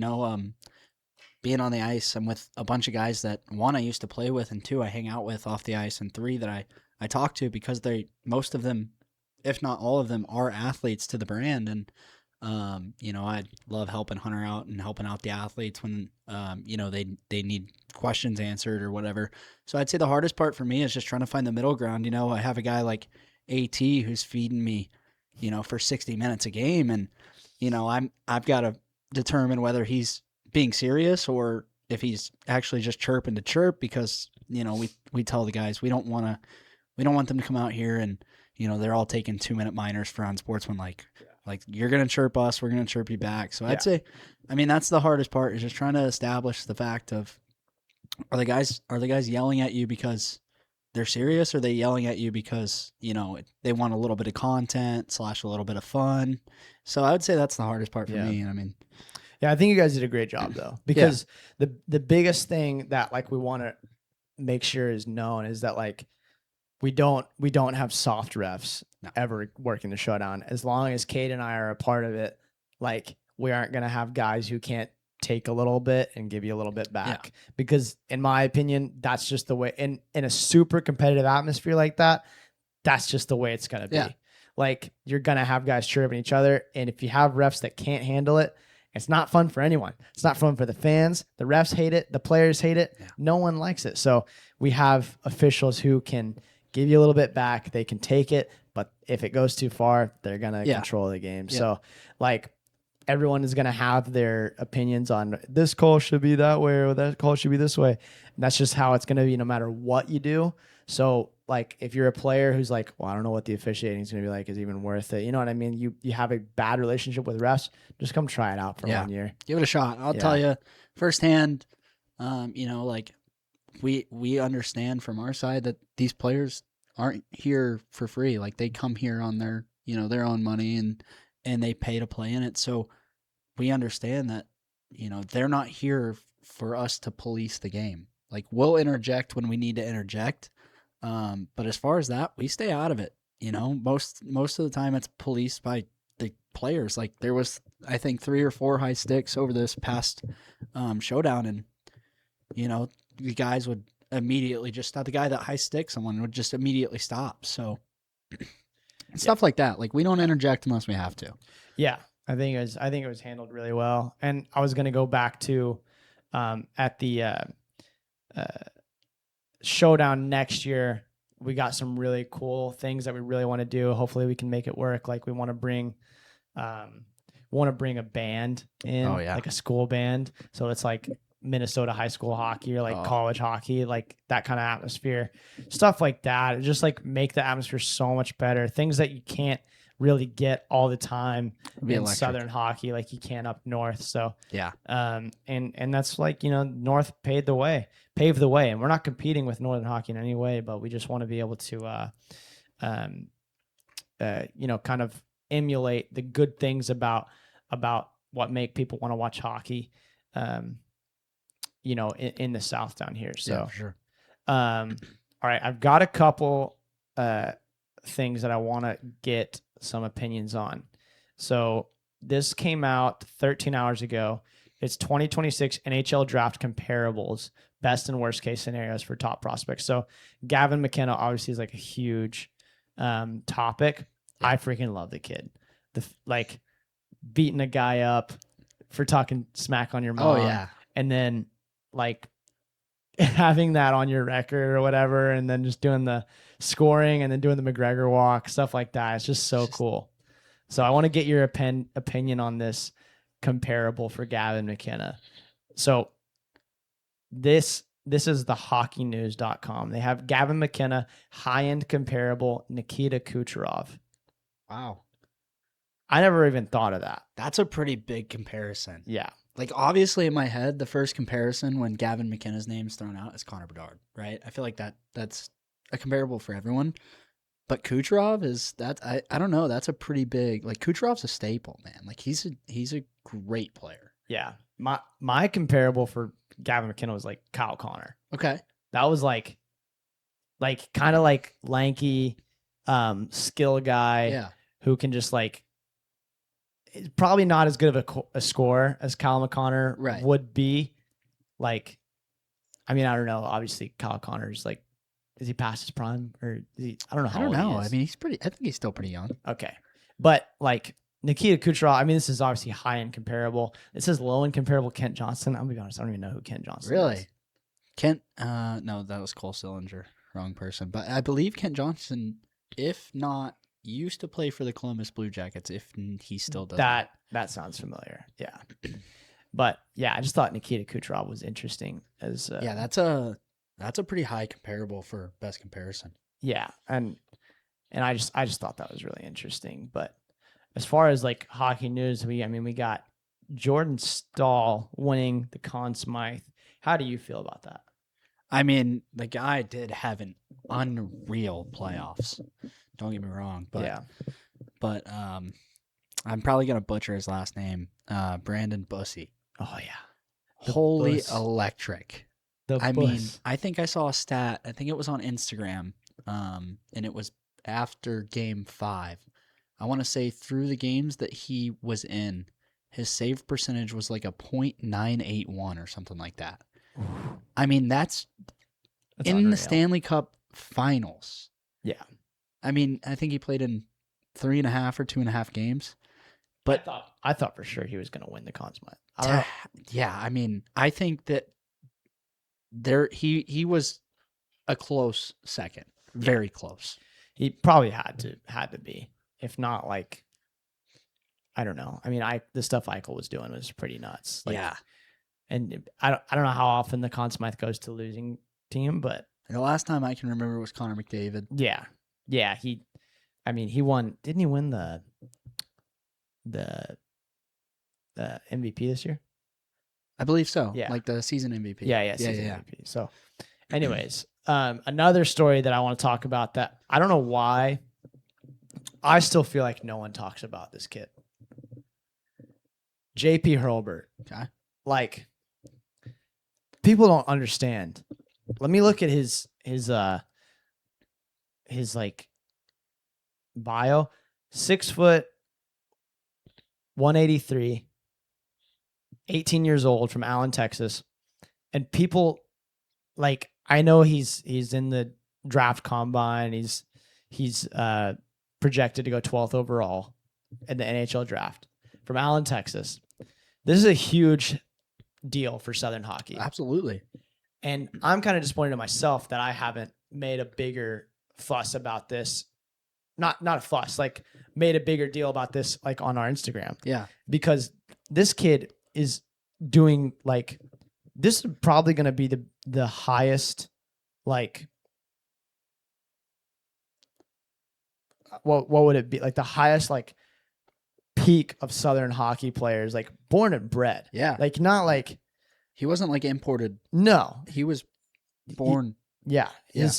Being on the ice, I'm with a bunch of guys that, one, I used to play with, and two, I hang out with off the ice, and three, that I talk to, because most of them, if not all of them, are athletes to the brand. And I love helping Hunter out and helping out the athletes when they need questions answered or whatever. So I'd say the hardest part for me is just trying to find the middle ground. I have a guy like AT who's feeding me for 60 minutes a game, and I've got to determine whether he's being serious or if he's actually just chirping to chirp, because we tell the guys we don't want them to come out here and they're all taking 2-minute minors for unsportsmanlike. Like, you're gonna chirp us, we're gonna chirp you back. So I'd say, that's the hardest part, is just trying to establish the fact of, are the guys yelling at you because they're serious, or are they yelling at you because they want a little bit of content / a little bit of fun. So I would say that's the hardest part for me. Yeah, I think you guys did a great job though, because the biggest thing that like we want to make sure is known is that like we don't have soft refs ever working the showdown. As long as Cade and I are a part of it, like, we aren't gonna have guys who can't take a little bit and give you a little bit back. Because in my opinion, that's just the way. In a super competitive atmosphere like that, that's just the way it's gonna be. Like, you're gonna have guys chirping each other, and if you have refs that can't handle it, it's not fun for anyone. It's not fun for the fans. The refs hate it. The players hate it. No one likes it. So we have officials who can give you a little bit back. They can take it, but if it goes too far, they're going to control the game. So like, everyone is going to have their opinions on this call should be that way or that call should be this way. And that's just how it's going to be no matter what you do. So like, if you're a player who's like, well, I don't know what the officiating is going to be like, is even worth it. You know what I mean? You have a bad relationship with refs, just come try it out for 1 year. Give it a shot. I'll tell you firsthand, like, we understand from our side that these players aren't here for free. Like, they come here on their own money, and they pay to play in it. So we understand that, they're not here for us to police the game. Like, we'll interject when we need to interject. But as far as that, we stay out of it. Most of the time it's policed by the players. Like, there was, I think, 3 or 4 high sticks over this past showdown, and the guys would immediately just stop. The guy that high stick someone would just immediately stop. So stuff like that. Like, we don't interject unless we have to. Yeah, I think it was handled really well. And I was going to go back to at the showdown next year, we got some really cool things that we really want to do. Hopefully we can make it work. Like, we want to bring a band in, like a school band. So it's like Minnesota high school hockey or like college hockey, like that kind of atmosphere, stuff like that. Just like make the atmosphere so much better. Things that you can't really get all the time in Southern hockey, like you can up north. So and that's like, North paved the way, and we're not competing with Northern hockey in any way, but we just want to be able to kind of emulate the good things about what make people want to watch hockey in the South down here. So for sure. All right, I've got a couple things that I want to get some opinions on. So this came out 13 hours ago. It's 2026 NHL draft comparables, best and worst case scenarios for top prospects. So Gavin McKenna obviously is like a huge topic. Yeah. I freaking love the kid. Like beating a guy up for talking smack on your mom. Oh yeah. And then like having that on your record or whatever, and then just doing the scoring and then doing the McGregor walk, stuff like that. It's just so cool. So I want to get your opinion on this comparable for Gavin McKenna. So this is the hockeynews.com. They have Gavin McKenna, high-end comparable, Nikita Kucherov. Wow. I never even thought of that. That's a pretty big comparison. Yeah. Like, obviously in my head, the first comparison when Gavin McKenna's name is thrown out is Connor Bedard, right? I feel like that's a comparable for everyone. But Kucherov is that I don't know, that's a pretty big, like, Kucherov's a staple, man. Like, he's a great player. Yeah. my comparable for Gavin McKenna was like Kyle Connor. Okay. That was like kind of like lanky, skill guy Yeah. who can just like is probably not as good of a scorer as Kyle McConnor Right. would be. Like, I mean, I don't know. Obviously, Kyle Connor's like, is he past his prime or is he? I don't know. How I don't old he know. is. I mean, I think he's still pretty young. Okay. But like Nikita Kucherov, I mean, this is obviously high end comparable. This is low end comparable. Kent Johnson. I'm gonna be honest, I don't even know who Kent Johnson is. Really? Kent, no, that was Cole Sillinger. Wrong person. But I believe Kent Johnson, if not, used to play for the Columbus Blue Jackets, if he still does. That sounds familiar. Yeah. But yeah, I just thought Nikita Kucherov was interesting as yeah, that's a pretty high comparable for best comparison. yeah, and I just thought that was really interesting. But as far as like hockey news, we got Jordan Stahl winning the Conn Smythe. How do you feel about that? I mean, the guy did have an unreal playoffs. Don't get me wrong, but yeah, I'm probably gonna butcher his last name. Brandon Bussey. oh yeah, The Holy Bus. electric. the I mean, Bus. I think I saw a stat. I think it was on Instagram, and it was after Game 5. I want to say through the games that he was in, his save percentage was like a .981 or something like that. I mean, that's in unreal. the Stanley Cup Finals. Yeah. I mean, I think he played in 3.5 or 2.5 games. But I thought for sure he was going to win the Conn Smythe. I don't know. yeah, I mean, I think that he was a close second, very close. He probably had to be, if not like, I don't know. I mean, the stuff Eichel was doing was pretty nuts. Like, Yeah. And I don't know how often the Conn Smythe goes to losing team, but The last time I can remember was Connor McDavid. yeah, he won. Didn't he win the MVP this year? I believe so. Yeah. Like the season MVP. Yeah, season MVP. So, anyways, another story that I want to talk about that I don't know why I still feel like no one talks about this kid. JP Hurlburt. Okay. Like, people don't understand. Let me look at his like bio. 6 foot, 183, 18 years old, from Allen, Texas. And people, like, I know he's in the draft combine. He's projected to go 12th overall in the NHL draft from Allen, Texas. This is a huge deal for Southern hockey. Absolutely. And I'm kind of disappointed in myself that I haven't made a bigger fuss about this. Not a fuss, like made a bigger deal about this, like on our Instagram. Yeah. Because this kid is doing like, this is probably going to be the highest, like, what would it be? Like the highest, like, peak of Southern hockey players, like born and bred. Yeah. Like, not like, He wasn't like imported. no. He was born. Yeah. Yeah.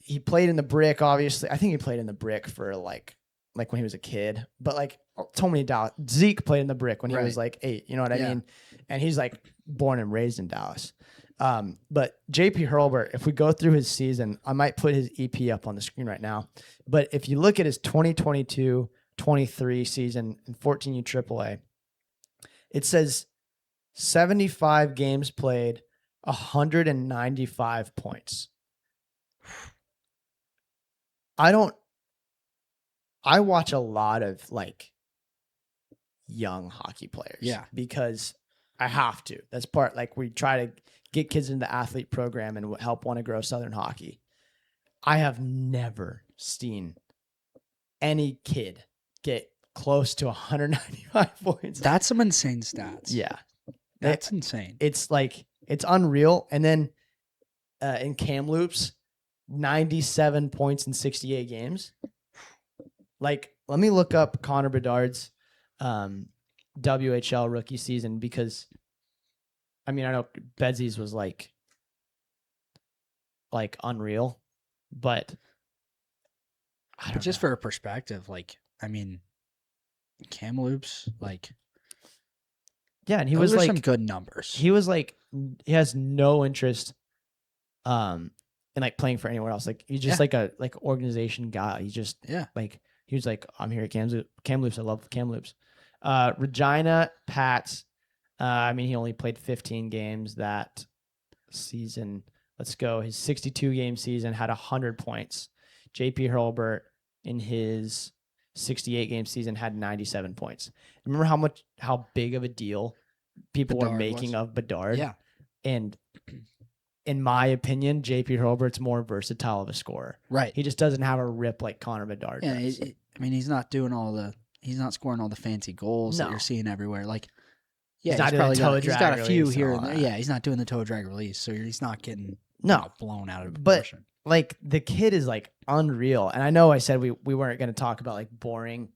He played in the Brick, obviously. I think he played in the Brick for like when he was a kid. But like so many Dallas. Zeke played in the Brick when he was like 8. You know what I mean? And he's like born and raised in Dallas. But JP Hurlburt, if we go through his season, I might put his EP up on the screen right now. But if you look at his 2022-23 season in 14U AAA, it says 75 games played, 195 points. I watch a lot of like young hockey players. Yeah. Because I have to. That's part, like, we try to get kids into the athlete program and help want to grow Southern hockey. I have never seen any kid get close to 195 points. That's some insane stats. Yeah. That's insane. It's like, it's unreal. And then in Kamloops, 97 points in 68 games. Like, let me look up Connor Bedard's WHL rookie season, because I mean, I know Bedsy's was like unreal, but I don't But just know. for a perspective, like, I mean, Kamloops, like, Yeah, and he Those was are like some good numbers. he was like he has no interest in like playing for anywhere else. Like he's just Yeah. like a organization guy. He's just Yeah. like he was like, I'm here at Kamloops. I love Kamloops. Regina Pats. I mean, he only played 15 games that season. Let's go. His 62 game season had 100 points. JP Hurlburt in his 68 game season had 97 points. Remember how big of a deal people were Bedard making was. of Bedard? Yeah. And in my opinion, JP Hurlburt's more versatile of a scorer. Right. He just doesn't have a rip like Connor Bedard Yeah. does. I mean, he's not scoring all the fancy goals that No. you're seeing everywhere. Like, yeah, He's not doing probably the toe he's got drag a few release and here all and there. that. Yeah, he's not doing the toe drag release, so he's not getting No. blown out of But- proportion. Like the kid is like unreal. And I know I said we weren't going to talk about like boring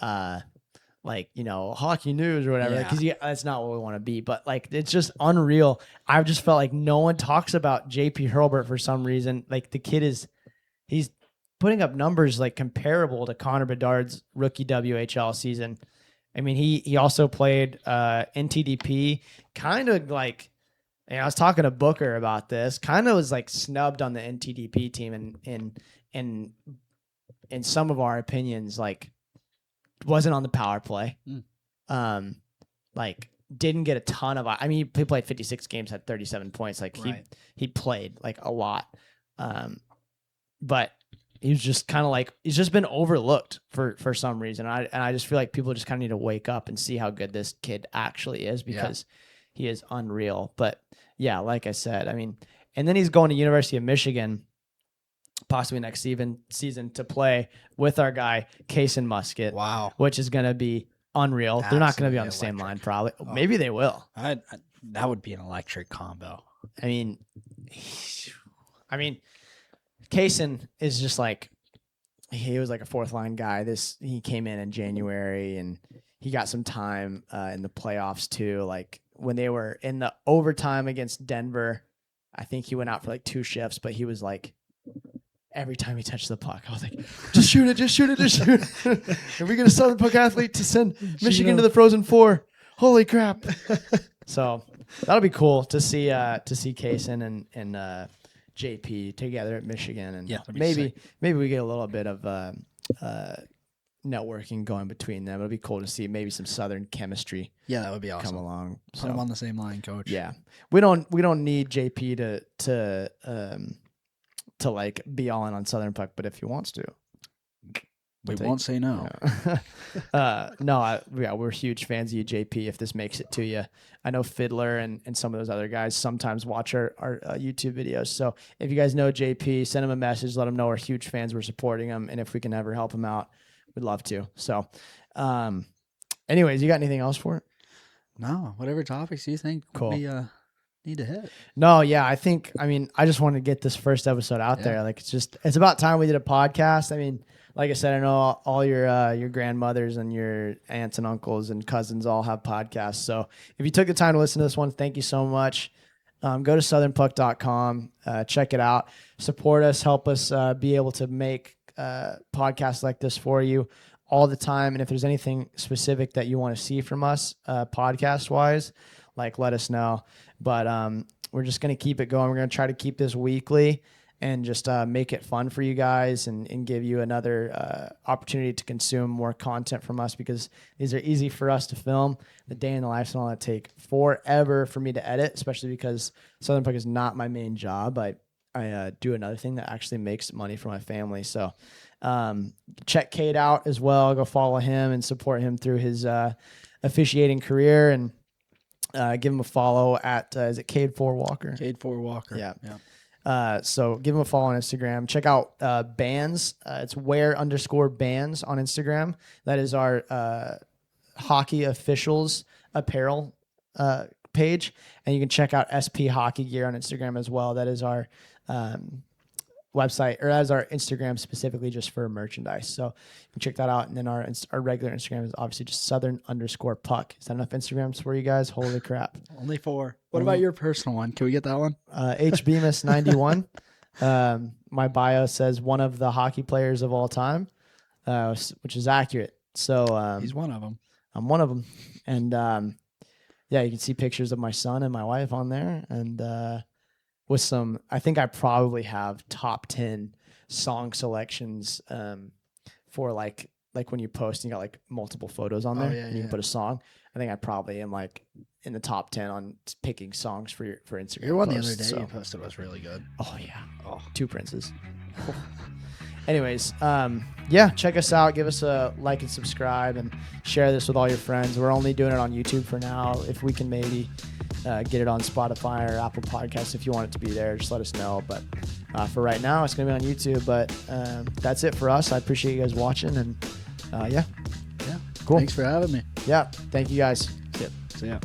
like, hockey news or whatever, Yeah. because that's not what we want to be. But like, it's just unreal. I've just felt like no one talks about JP Hurlburt for some reason. Like the kid he's putting up numbers like comparable to Connor Bedard's rookie WHL season. I mean, he also played NTDP, kind of like, and I was talking to Booker about this, kind of was like snubbed on the NTDP team, and in some of our opinions, like wasn't on the power play. Like didn't get a ton of. I mean, he played 56 games, had 37 points. Like Right. he played like a lot, but he was just kind of like he's just been overlooked for some reason. And I just feel like people just kind of need to wake up and see how good this kid actually is, because he is unreal. But yeah, like I said, I mean, and then he's going to University of Michigan, possibly next season to play with our guy Kaysen Musket, Wow. which is going to be unreal. They're not going to be on the Absolutely same line, electric. probably. Oh. Maybe they will. That would be an electric combo. I mean, Kaysen is just like, he was like a fourth line guy. He came in January and he got some time in the playoffs too. Like when they were in the overtime against Denver, I think he went out for like 2 shifts, but he was like, every time he touched the puck, I was like, just shoot it, just shoot it, just shoot it. And we get a Southern Puck athlete to send Michigan to the Frozen Four. Holy crap. So that'll be cool to see Kaysen and JP together at Michigan, and Yeah, that'd be maybe we get a little bit of networking going between them. It'll be cool to see maybe some Southern chemistry Yeah, that would be come awesome. along. Put him on the same line, coach. Yeah, we don't need JP to like be all in on Southern Puck, but if he wants to, We take- won't say no. we're huge fans of you, JP. If this makes it to you, I know Fiddler and some of those other guys sometimes watch our YouTube videos. So if you guys know JP, send him a message, let him know we're huge fans, we're supporting him, and if we can ever help him out, we'd love to. So, anyways, you got anything else for it? No, whatever topics you think Cool. we need to hit. No, yeah, I just wanted to get this first episode out Yeah. there. Like it's about time we did a podcast. I mean, like I said, I know all your grandmothers and your aunts and uncles and cousins all have podcasts. So if you took the time to listen to this one, thank you so much. Go to southernpuck.com, check it out, support us, help us be able to make podcasts like this for you all the time. And if there's anything specific that you want to see from us podcast wise, like let us know. But we're just going to keep it going. We're going to try to keep this weekly and just make it fun for you guys and give you another opportunity to consume more content from us, because these are easy for us to film. The day in the life and all that take forever for me to edit, especially because Southern Puck is not my main job. I do another thing that actually makes money for my family. So check Cade out as well. Go follow him and support him through his officiating career, and give him a follow at is it Cade4 Walker? Cade4 Walker. Yeah. Yeah. So give him a follow on Instagram. Check out Bands. It's where_bands on Instagram. That is our hockey officials apparel page. And you can check out SP Hockey Gear on Instagram as well. That is our website, or as our Instagram specifically just for merchandise. So you can check that out. And then our regular Instagram is obviously just Southern_Puck. Is that enough Instagrams for you guys? Holy crap. Only 4. What about your personal one? Can we get that one? HBemis91. My bio says one of the hockey players of all time, which is accurate. So He's one of them. I'm one of them. And yeah, you can see pictures of my son and my wife on there, and with some, I think I probably have top 10 song selections for like when you post and you got like multiple photos on Oh, there yeah, and you yeah. can put a song. I think I probably am like in the top 10 on picking songs for Instagram. Your one the posts, other day so. you posted was really good. Oh yeah, Oh, 2 Princes. Anyways, yeah, check us out. Give us a like and subscribe, and share this with all your friends. We're only doing it on YouTube for now. If we can maybe get it on Spotify or Apple Podcasts, if you want it to be there, just let us know. But for right now, it's going to be on YouTube. But that's it for us. I appreciate you guys watching, and yeah. yeah. Cool. Thanks for having me. Yeah. Thank you guys. See ya.